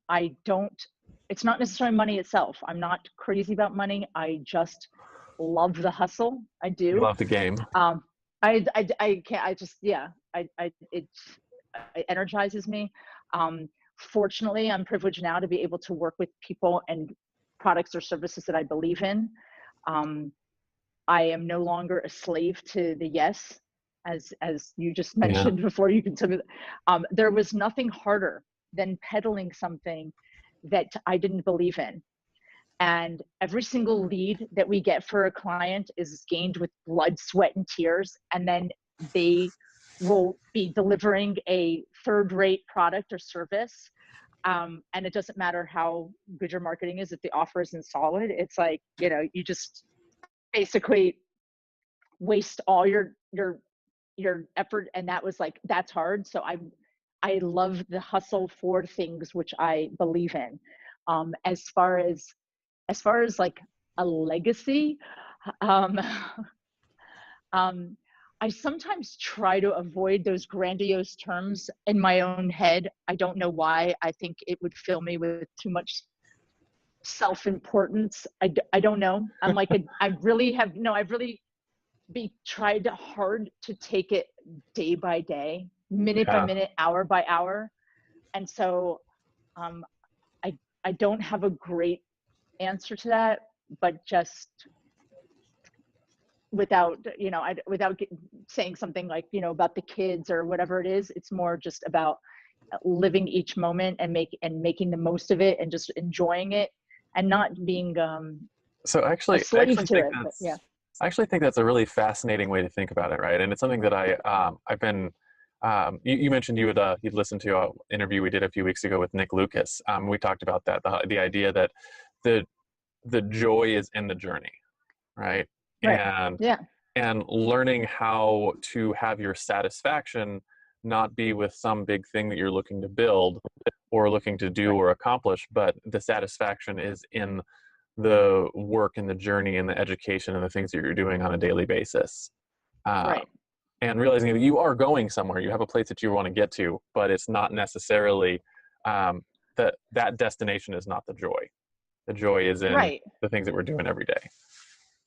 It's not necessarily money itself. I'm not crazy about money. I just love the hustle. I do. You love the game. It energizes me. Fortunately, I'm privileged now to be able to work with people and products or services that I believe in. I am no longer a slave to the yes, as you just mentioned before. You can tell me, there was nothing harder than peddling something that I didn't believe in. And every single lead that we get for a client is gained with blood, sweat, and tears. And then they will be delivering a third-rate product or service. And it doesn't matter how good your marketing is, if the offer isn't solid. It's like, you just basically waste all your effort. And that was like, that's hard. So I love the hustle for things which I believe in. As far as like a legacy, I sometimes try to avoid those grandiose terms in my own head. I don't know why. I think it would fill me with too much self-importance. I don't know. I'm like, I've really tried hard to take it day by day, minute by minute, hour by hour. And so I don't have a great answer to that, but just without saying something like, about the kids or whatever it is, it's more just about living each moment and making the most of it and just enjoying it and not being so actually, a slave to it. I actually think that's a really fascinating way to think about it, right? And it's something that I've been, you mentioned you'd listened to an interview we did a few weeks ago with Nick Lucas. We talked about that, the idea that the joy is in the journey, right? Right. And Yeah. learning how to have your satisfaction not be with some big thing that you're looking to build or looking to do Right. or accomplish, but the satisfaction is in the work and the journey and the education and the things that you're doing on a daily basis. Uh, Right. and realizing that you are going somewhere, you have a place that you want to get to, but it's not necessarily that destination is not the joy. The joy is in Right. the things that we're doing every day.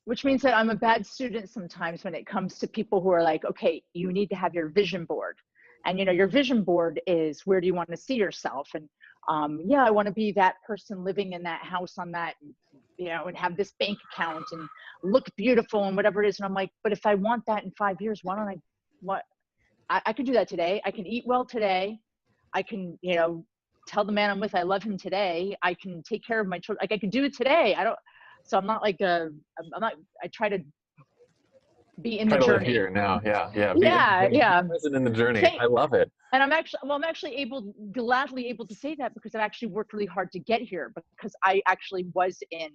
Which means that I'm a bad student sometimes when it comes to people who are like, okay, you need to have your vision board. And your vision board is, where do you want to see yourself? And yeah, I want to be that person living in that house on that, and have this bank account and look beautiful and whatever it is. And I'm like, but if I want that in 5 years, why don't I can do that today. I can eat well today. I can, tell the man I'm with I love him today. I can take care of my children. Like, I can do it today. So I'm not like I try to be in the Try to live journey. here now. Yeah. Be in the Yeah, journey. yeah. Be present in the journey. Okay. I love it. And I'm actually gladly able to say that, because I've actually worked really hard to get here, because I actually was in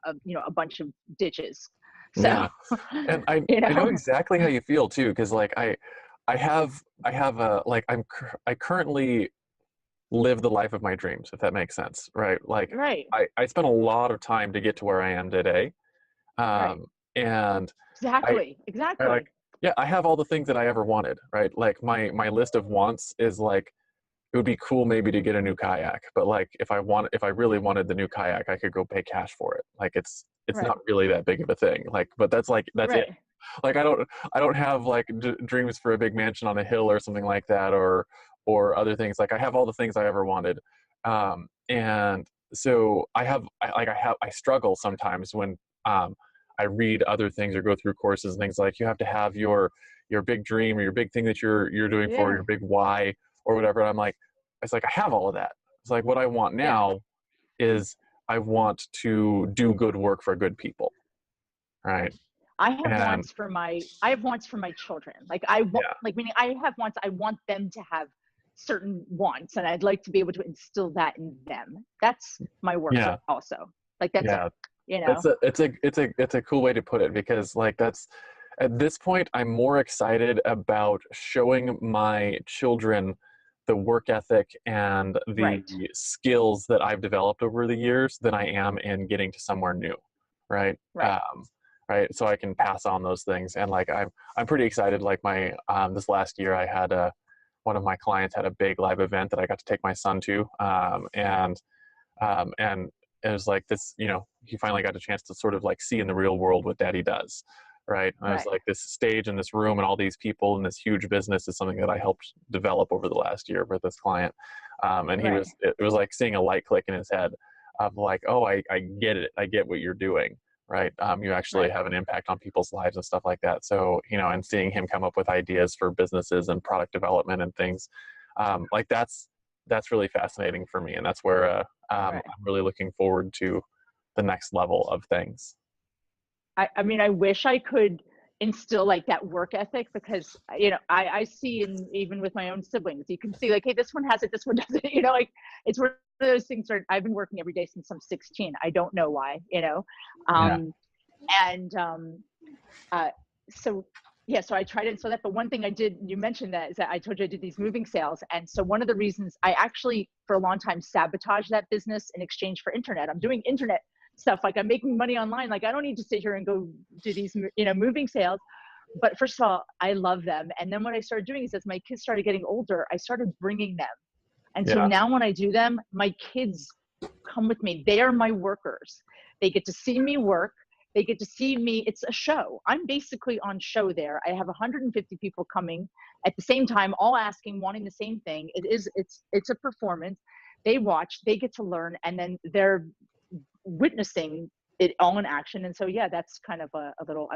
a bunch of ditches. So, Yeah. And I know exactly how you feel too, because like I have a like I currently live the life of my dreams, if that makes sense, right? Like right, I spent a lot of time to get to where I am today. right. And Exactly. I like, yeah, I have all the things that I ever wanted, right? Like my list of wants is like, it would be cool maybe to get a new kayak, but like if I really wanted the new kayak, I could go pay cash for it. Like it's Right. not really that big of a thing. Like, but that's it. Right. Like I don't have like dreams for a big mansion on a hill or something like that, or other things. Like I have all the things I ever wanted. And so I struggle sometimes when I read other things or go through courses and things, like you have to have your big dream or your big thing that you're doing for Yeah. your big why or whatever. And I'm like, it's like I have all of that. It's like what I want Yeah. now is I want to do good work for good people, right? I have And wants for my children. Like, I want, yeah, like, meaning I have wants. I want them to have certain wants, and I'd like to be able to instill that in them. That's my work yeah, also. Like, that's it. yeah. You know. It's a cool way to put it, because like that's at this point I'm more excited about showing my children the work ethic and the Right. skills that I've developed over the years than I am in getting to somewhere new, right? Right. Right. So I can pass on those things, and like I'm pretty excited. Like my this last year, I had one of my clients had a big live event that I got to take my son to, and it was like this, he finally got a chance to sort of like see in the real world what daddy does, right? And I was Right. like, this stage and this room and all these people and this huge business is something that I helped develop over the last year with this client. And Right. it was like seeing a light click in his head of like, oh, I get it. I get what you're doing, right? You actually Right. have an impact on people's lives and stuff like that. So, and seeing him come up with ideas for businesses and product development and things, like that's really fascinating for me. And that's where I'm Right. really looking forward to the next level of things. I mean, I wish I could instill like that work ethic, because I see, in even with my own siblings, you can see like, hey, this one has it, this one doesn't. Like, it's one of those things where I've been working every day since I'm 16. I don't know why. Yeah. And so yeah, so I tried to instill that. But one thing I did, you mentioned that, is that I told you I did these moving sales, and so one of the reasons I actually for a long time sabotaged that business in exchange for internet. I'm doing internet stuff, like I'm making money online. Like, I don't need to sit here and go do these moving sales. But first of all, I love them. And then what I started doing is, as my kids started getting older, I started bringing them. And so Yeah. now when I do them, my kids come with me. They are my workers. They get to see me work. They get to see me. It's a show. I'm basically on show there. I have 150 people coming at the same time, all asking, wanting the same thing. It's a performance. They watch, they get to learn, and then they're witnessing it all in action. And so, yeah, that's kind of a little,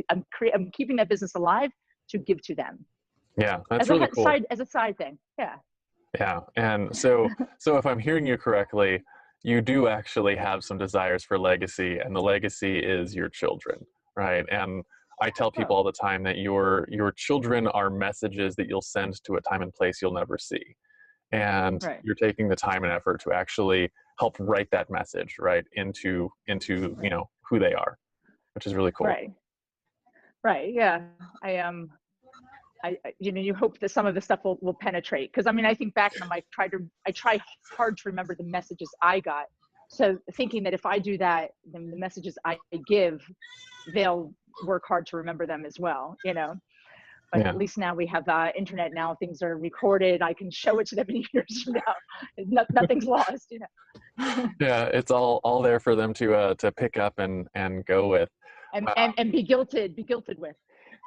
I'm keeping that business alive to give to them. Yeah. That's As really cool. as a side thing. Yeah. Yeah. And so if I'm hearing you correctly, you do actually have some desires for legacy, and the legacy is your children, right? And I tell people all the time that your children are messages that you'll send to a time and place you'll never see. and Right. you're taking the time and effort to actually help write that message right into who they are, which is really cool. Right. Right. Yeah. You hope that some of the stuff will penetrate. Cause I mean, I think back and I'm like, I try hard to remember the messages I got. So thinking that if I do that, then the messages I give, they'll work hard to remember them as well, but Yeah. at least now we have internet now, things are recorded. I can show it to them years from now. Nothing's lost, Yeah, it's all there for them to pick up and go with. and be guilted with.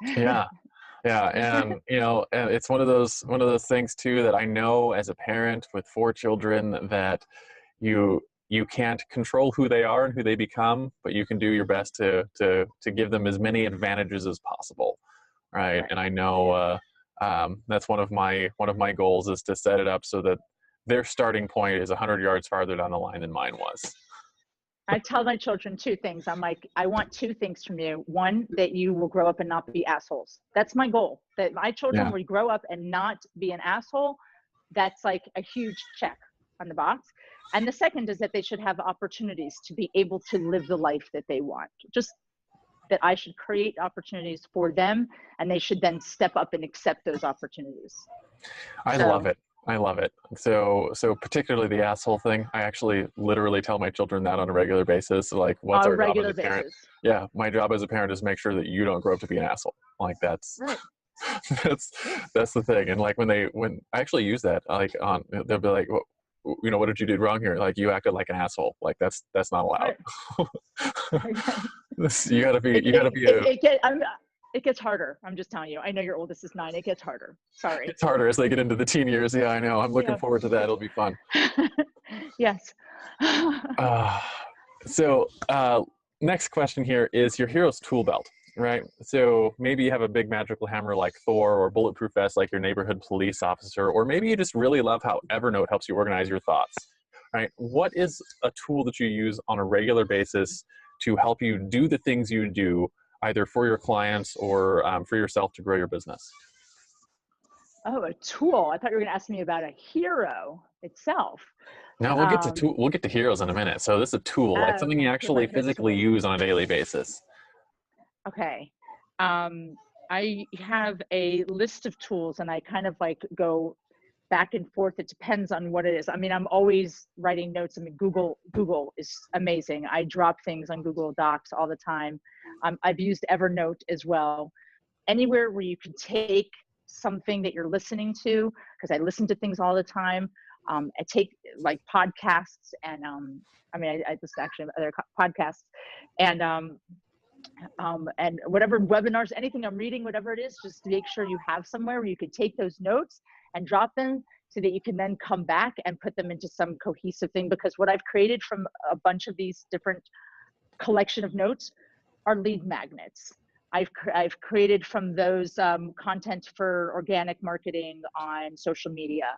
Yeah. Yeah, and and it's one of those things too that I know as a parent with 4 children that you can't control who they are and who they become, but you can do your best to give them as many advantages as possible, right? And I know that's one of my goals is to set it up so that their starting point is 100 yards farther down the line than mine was. I tell my children 2 things. I'm like, I want 2 things from you. One, that you will grow up and not be assholes. That's my goal. That my children Yeah. will grow up and not be an asshole. That's like a huge check on the box. And the second is that they should have opportunities to be able to live the life that they want. Just that I should create opportunities for them, and they should then step up and accept those opportunities. I love it. I love it. So particularly the asshole thing, I actually literally tell my children that on a regular basis. Like, what's our job as a parent? Yeah, my job as a parent is to make sure that you don't grow up to be an asshole. Like that's right. that's the thing. And like when I actually use that, like they'll be like, well, what did you do wrong here? Like you acted like an asshole. Like that's not allowed. Right. You gotta be. It gets harder. I'm just telling you. I know your oldest is 9. It gets harder. Sorry. It's harder as they get into the teen years. Yeah, I know. I'm looking forward to that. It'll be fun. Yes. So next question here is your hero's tool belt, right? So maybe you have a big magical hammer like Thor, or bulletproof vest like your neighborhood police officer, or maybe you just really love how Evernote helps you organize your thoughts, right? What is a tool that you use on a regular basis to help you do the things you do, either for your clients or for yourself to grow your business? Oh, a tool. I thought you were going to ask me about a hero itself. No, we'll get to heroes in a minute. So this is a tool, like something you actually physically use on a daily basis. Okay. I have a list of tools, and I kind of like go back and forth. It depends on what it is. I mean, I'm always writing notes. I mean, Google is amazing. I drop things on Google Docs all the time. I've used Evernote as well. Anywhere where you can take something that you're listening to, because I listen to things all the time. I take like podcasts, and I listen to actually other podcasts, and whatever webinars, anything I'm reading, whatever it is, just to make sure you have somewhere where you could take those notes and drop them so that you can then come back and put them into some cohesive thing. Because what I've created from a bunch of these different collection of notes are lead magnets. I've created from those content for organic marketing on social media,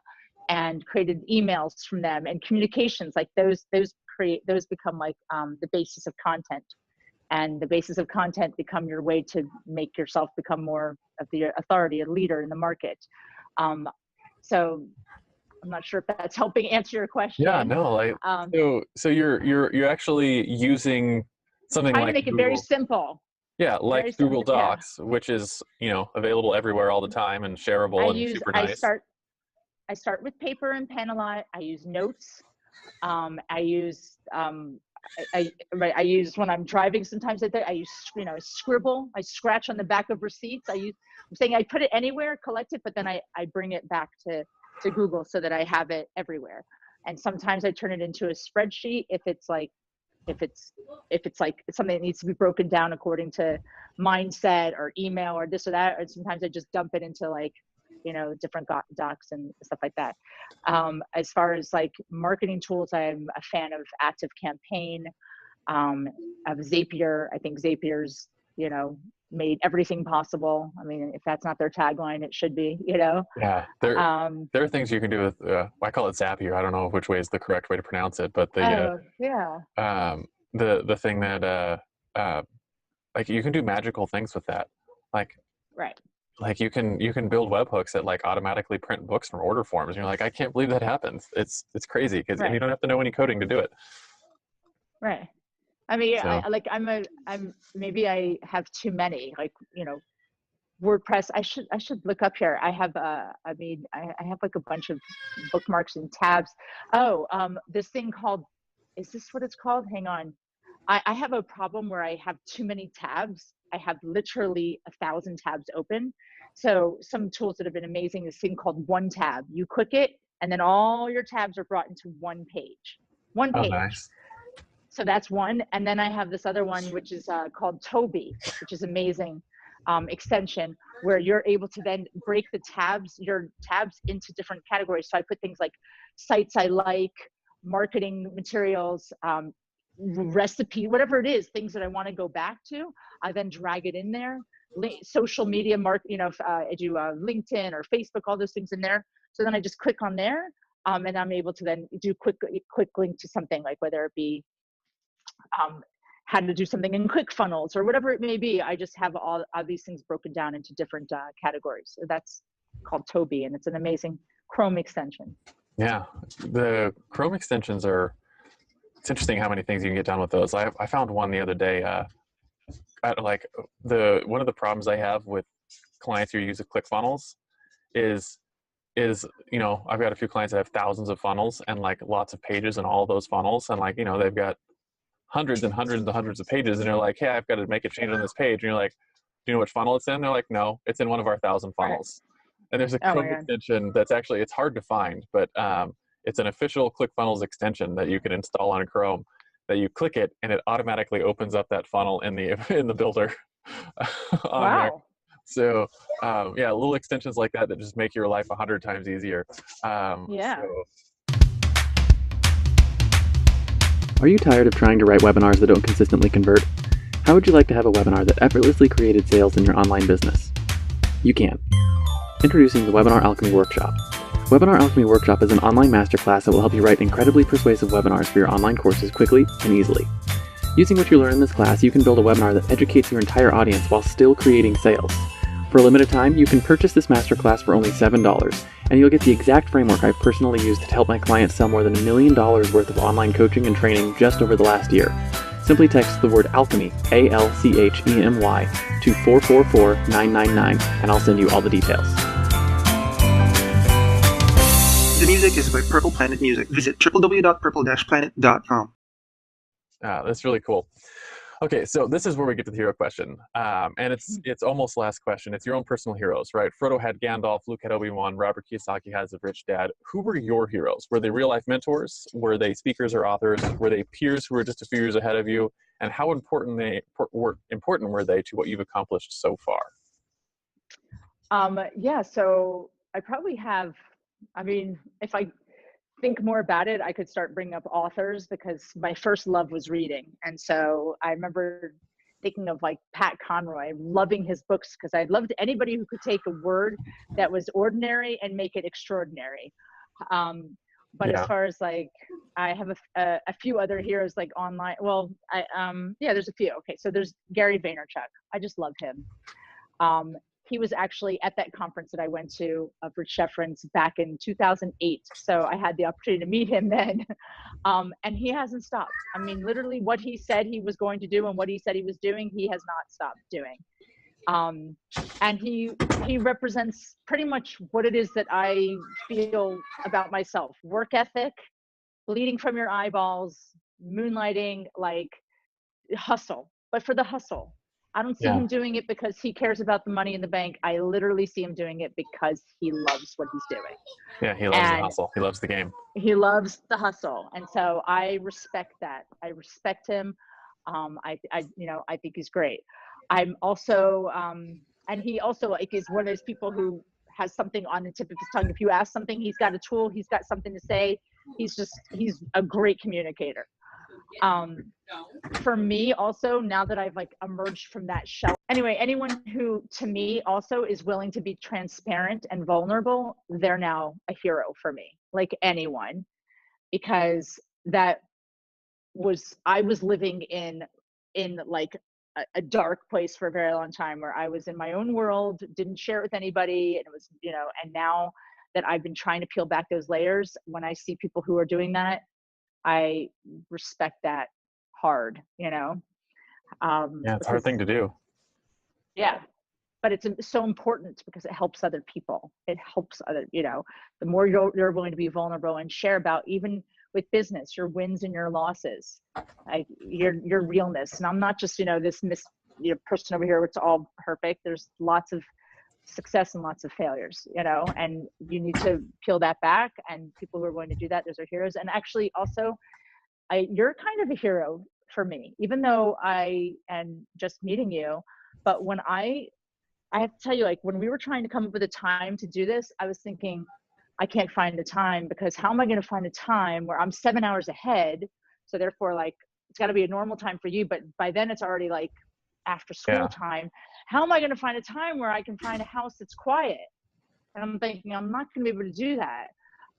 and created emails from them, and communications like those become like the basis of content. And the basis of content become your way to make yourself become more of the authority, a leader in the market. So I'm not sure if that's helping answer your question. Yeah, no, so you're actually using something like to make Google. It very simple. Yeah, like very Google simple. Docs, yeah. Which is available everywhere all the time and shareable super nice. I start with paper and pen a lot. I use notes. I use I use when I'm driving. Sometimes I use scribble. I scratch on the back of receipts. I'm saying I put it anywhere, collect it, but then I bring it back to Google so that I have it everywhere. And sometimes I turn it into a spreadsheet if it's like something that needs to be broken down according to mindset or email or this or that. Or sometimes I just dump it into like different docs and stuff like that. As far as like marketing tools, I'm a fan of AkATheAlchemist, of Zapier. I think Zapier's, made everything possible. I mean, if that's not their tagline, it should be, Yeah. There are things you can do with, I call it Zapier. I don't know which way is the correct way to pronounce it, but the thing that, like you can do magical things with that. Like, right. like you can build webhooks that like automatically print books from order forms. And you're like, I can't believe that happens. It's crazy because and you Right. don't have to know any coding to do it. Right. I mean, So I'm maybe I have too many, like, WordPress. I should look up here. I have I have like a bunch of bookmarks and tabs. Oh, this thing called, is this what it's called? Hang on. I have a problem where I have too many tabs. I have literally 1,000 tabs open. So some tools that have been amazing, this thing called One Tab. You click it and then all your tabs are brought into one page. One oh, page. nice. So that's one. And then I have this other one, which is called Toby, which is amazing extension, where you're able to then break your tabs into different categories. So I put things like sites I like, marketing materials, recipe, whatever it is, things that I want to go back to. I then drag it in there. Social media, I do LinkedIn or Facebook, all those things in there. So then I just click on there, and I'm able to then do quick link to something, like whether it be how to do something in ClickFunnels or whatever it may be. I just have all these things broken down into different categories. So that's called Toby, and it's an amazing Chrome extension. Yeah, the Chrome extensions are. It's interesting how many things you can get done with those. I found one the other day. Like one of the problems I have with clients who use ClickFunnels is I've got a few clients that have thousands of funnels and like lots of pages in all of those funnels, and like they've got hundreds and hundreds and hundreds of pages, and you're like, hey, I've got to make a change on this page, and you're like, do you know which funnel it's in? They're like, no, it's in one of our 1,000 funnels. And there's a Oh my Chrome God. extension that's actually, it's hard to find, but it's an official ClickFunnels extension that you can install on Chrome, that you click it and it automatically opens up that funnel in the builder on there. Wow. So yeah, little extensions like that just make your life 100 times easier. Yeah. Are you tired of trying to write webinars that don't consistently convert? How would you like to have a webinar that effortlessly created sales in your online business? You can. Introducing the Webinar Alchemy Workshop. Webinar Alchemy Workshop is an online masterclass that will help you write incredibly persuasive webinars for your online courses quickly and easily. Using what you learn in this class, you can build a webinar that educates your entire audience while still creating sales. For a limited time, you can purchase this masterclass for only $7, and you'll get the exact framework I've personally used to help my clients sell more than $1 million worth of online coaching and training just over the last year. Simply text the word alchemy, ALCHEMY, to 444-999, and I'll send you all the details. The music is by Purple Planet Music. Visit www.purple-planet.com. That's really cool. Okay, so this is where we get to the hero question, and it's almost last question. It's your own personal heroes, right? Frodo had Gandalf, Luke had Obi-Wan, Robert Kiyosaki has a rich dad. Who were your heroes? Were they real-life mentors? Were they speakers or authors? Were they peers who were just a few years ahead of you? And how important were they to what you've accomplished so far? Yeah, so I probably have, if I think more about it, I could start bringing up authors, because my first love was reading. And so I remember thinking of like Pat Conroy, loving his books, because I loved anybody who could take a word that was ordinary and make it extraordinary. But Yeah. as far as like, I have a few other heroes like online. Well, there's a few. Okay, so there's Gary Vaynerchuk. I just love him. He was actually at that conference that I went to for Chefrins back in 2008. So I had the opportunity to meet him then. And he hasn't stopped. I mean, literally what he said he was going to do and what he said he was doing, he has not stopped doing. And he represents pretty much what it is that I feel about myself: work ethic, bleeding from your eyeballs, moonlighting, like hustle, but for the hustle. I don't see him doing it because he cares about the money in the bank. I literally see him doing it because he loves what he's doing. Yeah, he loves the hustle. He loves the game. He loves the hustle. And so I respect that. I respect him. I think he's great. I'm also, and he also like is one of those people who has something on the tip of his tongue. If you ask something, he's got a tool, he's got something to say. He's a great communicator. For me also, now that I've like emerged from that shell, anyway, anyone who to me also is willing to be transparent and vulnerable, they're now a hero for me, like anyone, because I was living in like a dark place for a very long time where I was in my own world, didn't share it with anybody. And it was, and now that I've been trying to peel back those layers, when I see people who are doing that, I respect that hard, Yeah, it's a hard because, thing to do. yeah, but it's so important because it helps other people. It helps other, the more you're willing to be vulnerable and share about, even with business, your wins and your losses, like your realness. And I'm not just, this person over here, it's all perfect. There's lots of success and lots of failures, and you need to peel that back, and people who are willing to do that, those are heroes. And actually also, you're kind of a hero for me, even though I am just meeting you. But when I have to tell you, like, when we were trying to come up with a time to do this, I was thinking, I can't find the time, because how am I going to find a time where I'm 7 hours ahead? So therefore, like, it's got to be a normal time for you, but by then it's already like after school time. How am I going to find a time where I can find a house that's quiet? And I'm thinking, I'm not going to be able to do that.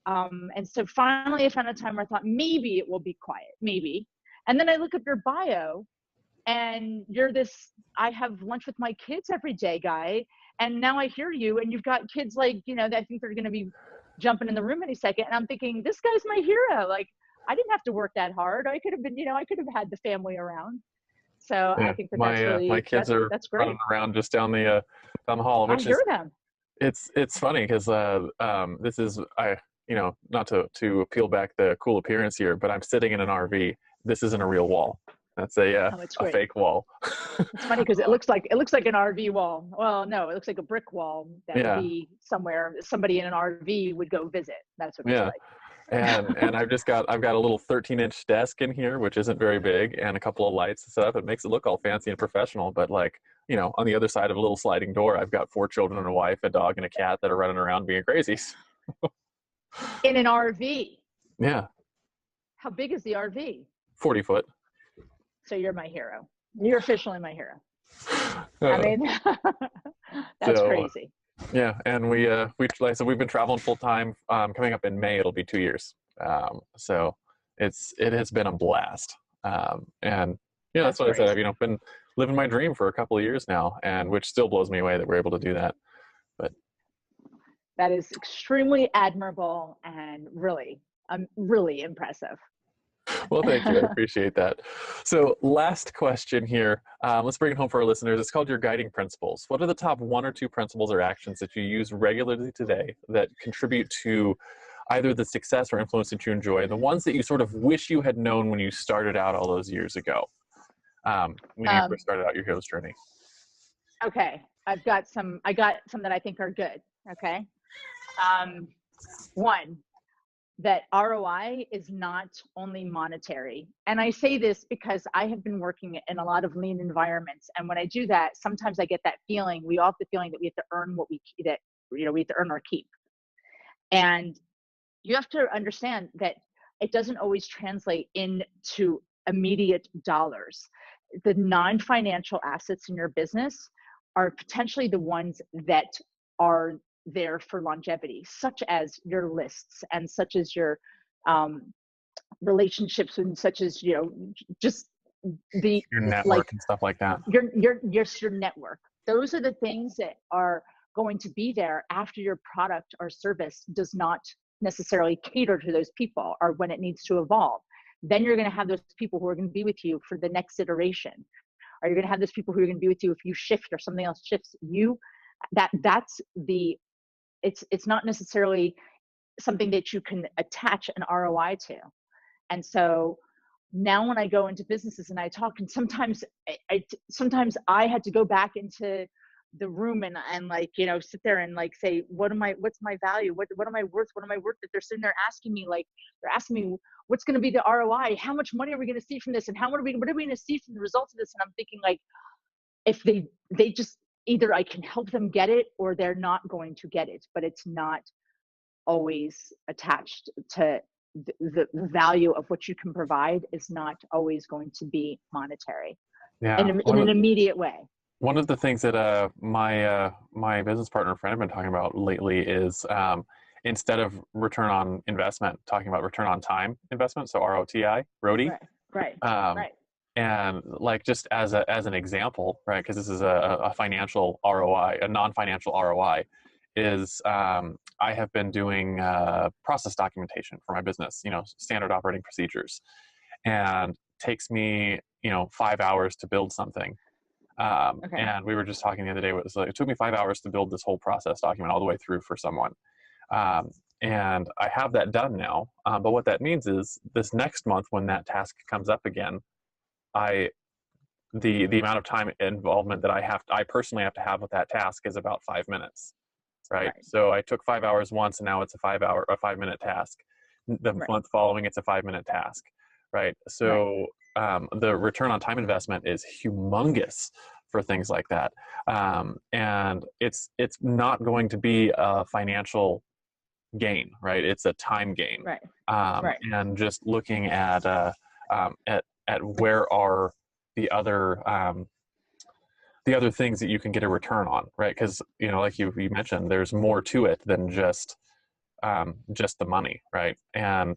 And so finally I found a time where I thought maybe it will be quiet, maybe. And then I look up your bio, and you're this, I have lunch with my kids every day guy. And now I hear you, and you've got kids, like, that I think they're going to be jumping in the room any second. And I'm thinking, this guy's my hero. Like, I didn't have to work that hard. I could have been, I could have had the family around. So I think that's really, my kids are that's great. running around just down the hall, which I hear them. It's funny because this is, not to peel back the cool appearance here, but I'm sitting in an RV. This isn't a real wall. That's a fake wall. It's funny because it looks like an RV wall. Well, no, it looks like a brick wall that would be somewhere somebody in an RV would go visit. That's what it's like. And I've got a little 13-inch desk in here, which isn't very big, and a couple of lights set up. It makes it look all fancy and professional, but, like, on the other side of a little sliding door, I've got 4 children and a wife, a dog, and a cat that are running around being crazy. In an RV. Yeah. How big is the RV? 40 foot. So you're my hero. You're officially my hero. I mean, that's crazy. Yeah, and we like I said, we've been traveling full time. Coming up in May, it'll be 2 years. So it has been a blast. And that's what crazy. I said. I've been living my dream for a couple of years now, and which still blows me away that we're able to do that. But that is extremely admirable and really impressive. Well, thank you. I appreciate that. So last question here. Let's bring it home for our listeners. It's called your guiding principles. What are the top 1 or 2 principles or actions that you use regularly today that contribute to either the success or influence that you enjoy, the ones that you sort of wish you had known when you started out all those years ago, when you first started out your hero's journey? Okay. I got some that I think are good. Okay. 1, that ROI is not only monetary. And I say this because I have been working in a lot of lean environments. And when I do that, sometimes I get that feeling, we all have the feeling that we have to earn we have to earn our keep. And you have to understand that it doesn't always translate into immediate dollars. The non-financial assets in your business are potentially the ones that are there for longevity, such as your lists and such as your relationships, and such as just your network and stuff like that. Your network. Those are the things that are going to be there after your product or service does not necessarily cater to those people, or when it needs to evolve. Then you're going to have those people who are going to be with you for the next iteration, or you're going to have those people who are going to be with you if you shift or something else shifts. It's not necessarily something that you can attach an ROI to. And so now when I go into businesses and I talk, and sometimes I had to go back into the room and sit there and say, what's my value? What am I worth? What am I worth? That they're sitting there asking me, they're asking me, what's going to be the ROI? How much money are we going to see from this? And what are we going to see from the results of this? And I'm thinking, if they just, either I can help them get it or they're not going to get it, but it's not always attached to the value of what you can provide is not always going to be monetary in an immediate way. One of the things that my business partner friend have been talking about lately is instead of return on investment, talking about return on time investment, so ROTI, ROTI. Right. And like, just as an example, right? Because this is a financial ROI, a non-financial ROI, is I have been doing process documentation for my business, standard operating procedures, and takes me, 5 hours to build something. Okay. And we were just talking the other day, it took me 5 hours to build this whole process document all the way through for someone. Um, and I have that done now. But what that means is this next month, when that task comes up again, the amount of time involvement that I personally have to have with that task is about 5 minutes, right? Right. So I took 5 hours once, and now it's a 5-minute task. The Right. month following, it's a 5-minute task, right? Right. So the return on time investment is humongous for things like that, and it's not going to be a financial gain, right? It's a time gain, Right. Right. and just looking at where are the other things that you can get a return on, right? Because like you mentioned, there's more to it than just the money, right? And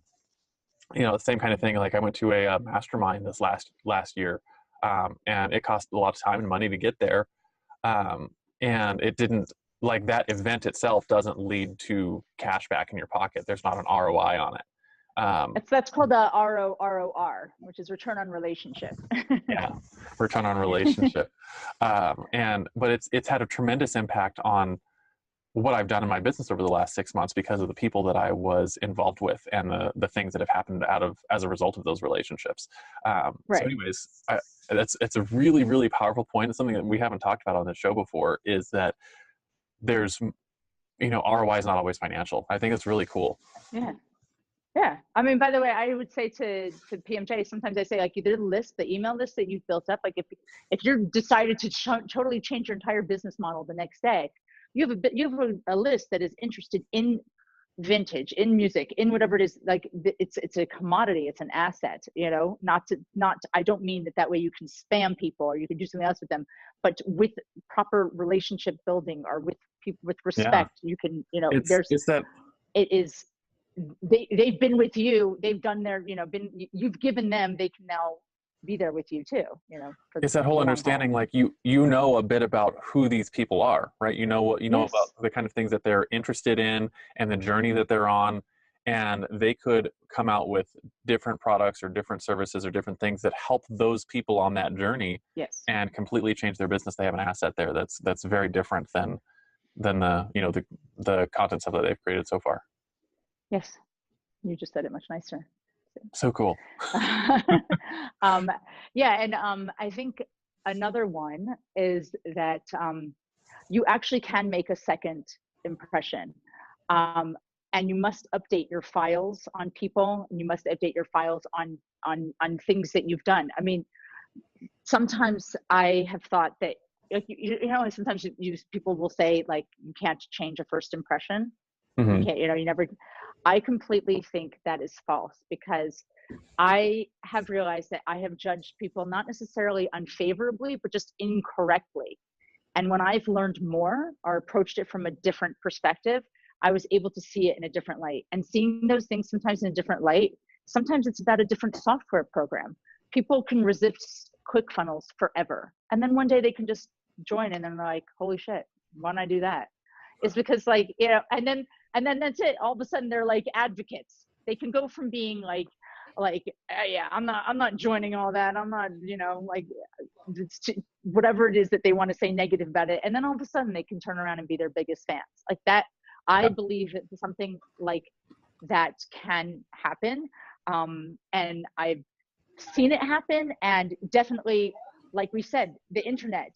the same kind of thing. Like, I went to a mastermind this last year, and it cost a lot of time and money to get there, and it didn't, like, that event itself doesn't lead to cash back in your pocket. There's not an ROI on it. That's called the ROR, which is return on relationship. Yeah, return on relationship. But it's had a tremendous impact on what I've done in my business over the last 6 months, because of the people that I was involved with and the things that have happened as a result of those relationships. So Right. anyways, it's a really, really powerful point. It's something that we haven't talked about on this show before, is that there's, ROI is not always financial. I think it's really cool. Yeah. Yeah. I mean, by the way, I would say to PMJ, sometimes I say, like, the email list that you've built up, like, if you're decided to totally change your entire business model the next day, you have a list that is interested in vintage, in music, in whatever it is. Like, it's a commodity, it's an asset, I don't mean that way you can spam people or you can do something else with them, but with proper relationship building, or with people with respect, you can, they've been with you, they've done their, you've given them, they can now be there with you too, it's that whole understanding, like, you know a bit about who these people are, right? You know Yes. about the kind of things that they're interested in and the journey that they're on, and they could come out with different products or different services or different things that help those people on that journey. Yes. And completely change their business. They have an asset there that's very different than the content stuff that they've created so far. Yes, you just said it much nicer. So cool. Yeah, and I think another one is that you actually can make a second impression, and you must update your files on people, and you must update your files on things that you've done. I mean, sometimes I have thought that, sometimes people will say, like, you can't change a first impression. Mm-hmm. You can't, you never. I completely think that is false, because I have realized that I have judged people not necessarily unfavorably, but just incorrectly. And when I've learned more or approached it from a different perspective, I was able to see it in a different light. And seeing those things sometimes in a different light, sometimes it's about a different software program. People can resist ClickFunnels forever, and then one day they can just join, and then they're like, holy shit, why don't I do that? It's because, like, and then that's it. All of a sudden they're like advocates. They can go from being like, yeah, I'm not joining all that. I'm not, like, whatever it is that they want to say negative about it. And then all of a sudden they can turn around and be their biggest fans like that. I believe that something like that can happen. And I've seen it happen. And definitely, like we said, the internet,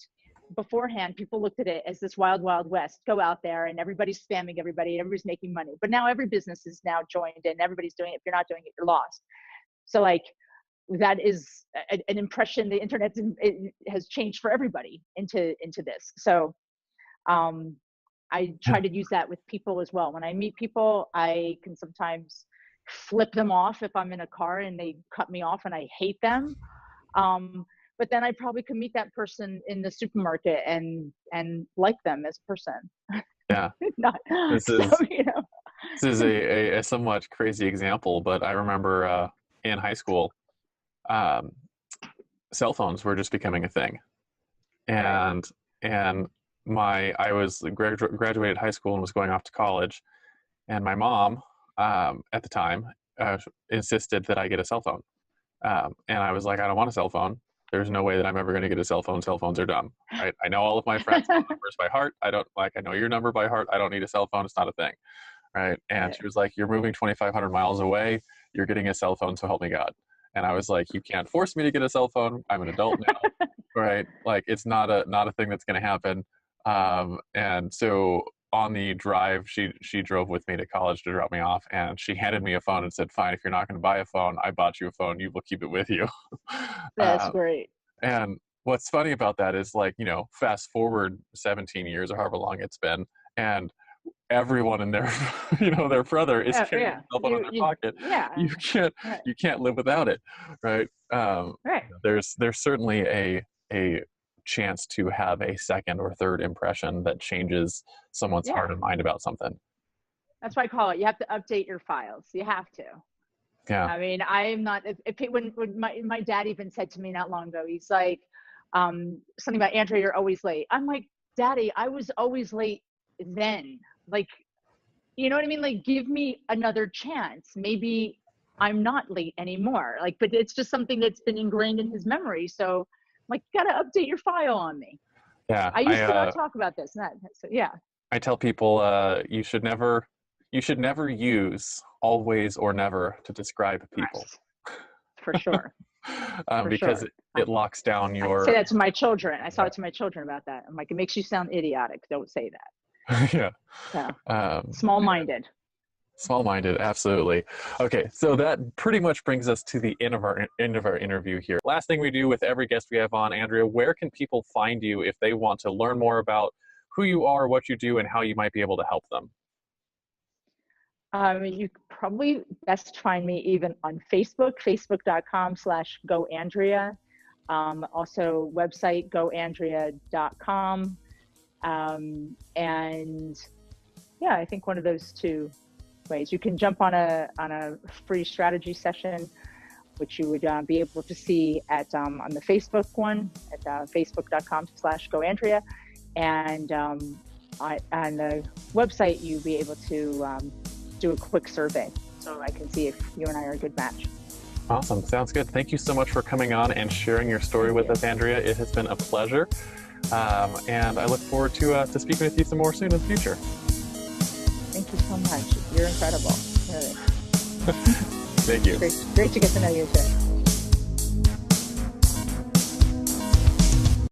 beforehand, people looked at it as this wild, wild west. Go out there and everybody's spamming everybody, everybody's making money. But now every business is now joined and everybody's doing it. If you're not doing it, you're lost. So, like, that is an impression. The internet has changed for everybody into this. So I try to use that with people as well. When I meet people, I can sometimes flip them off if I'm in a car and they cut me off and I hate them. But then I probably could meet that person in the supermarket and like them as a person. Yeah. This is a somewhat crazy example, but I remember in high school, cell phones were just becoming a thing. And I was graduated high school and was going off to college, and my mom at the time insisted that I get a cell phone. And I was like, I don't want a cell phone. There's no way that I'm ever going to get a cell phone. Cell phones are dumb. Right? I know all of my friends' phone numbers by heart. I know your number by heart. I don't need a cell phone. It's not a thing. Right. And she was like, you're moving 2,500 miles away. You're getting a cell phone. So help me God. And I was like, you can't force me to get a cell phone. I'm an adult now. Right. Like, it's not a thing that's going to happen. And so on the drive, she drove with me to college to drop me off, and she handed me a phone and said, fine, if you're not going to buy a phone, I bought you a phone, you will keep it with you. That's great. And what's funny about that is, like, fast forward 17 years or however long it's been, and everyone in their their brother is carrying a cell phone in their pocket. Yeah. You can't live without it. Right. There's certainly a chance to have a second or third impression that changes someone's heart and mind about something. That's why I call it, you have to update your files. You have to. Yeah. I mean, I'm not, when my dad even said to me not long ago, he's like, something about, Andrea, you're always late. I'm like, Daddy, I was always late then. Like, you know what I mean? Like, give me another chance. Maybe I'm not late anymore. Like, but it's just something that's been ingrained in his memory. So, like, you gotta update your file on me. Yeah. I used to not talk about this and that. So yeah. I tell people you should never use always or never to describe people. For sure. Because it locks down your. I say that to my children. I saw it to my children about that. I'm like, it makes you sound idiotic. Don't say that. Yeah. So, small-minded. Small-minded, absolutely. Okay, so that pretty much brings us to the end of our interview here. Last thing we do with every guest we have on, Andrea, where can people find you if they want to learn more about who you are, what you do, and how you might be able to help them? You probably best find me even on Facebook, facebook.com/GoAndrea. Also website, goandrea.com. And yeah, I think one of those two ways. You can jump on a free strategy session, which you would be able to see at on the Facebook one at facebook.com/GoAndrea, and on the website you'll be able to do a quick survey, so I can see if you and I are a good match. Awesome, sounds good. Thank you so much for coming on and sharing your story with us, Andrea. It has been a pleasure, and I look forward to speaking with you some more soon in the future. Thank you so much. You're incredible. Really. Thank you. Great to get to know you too.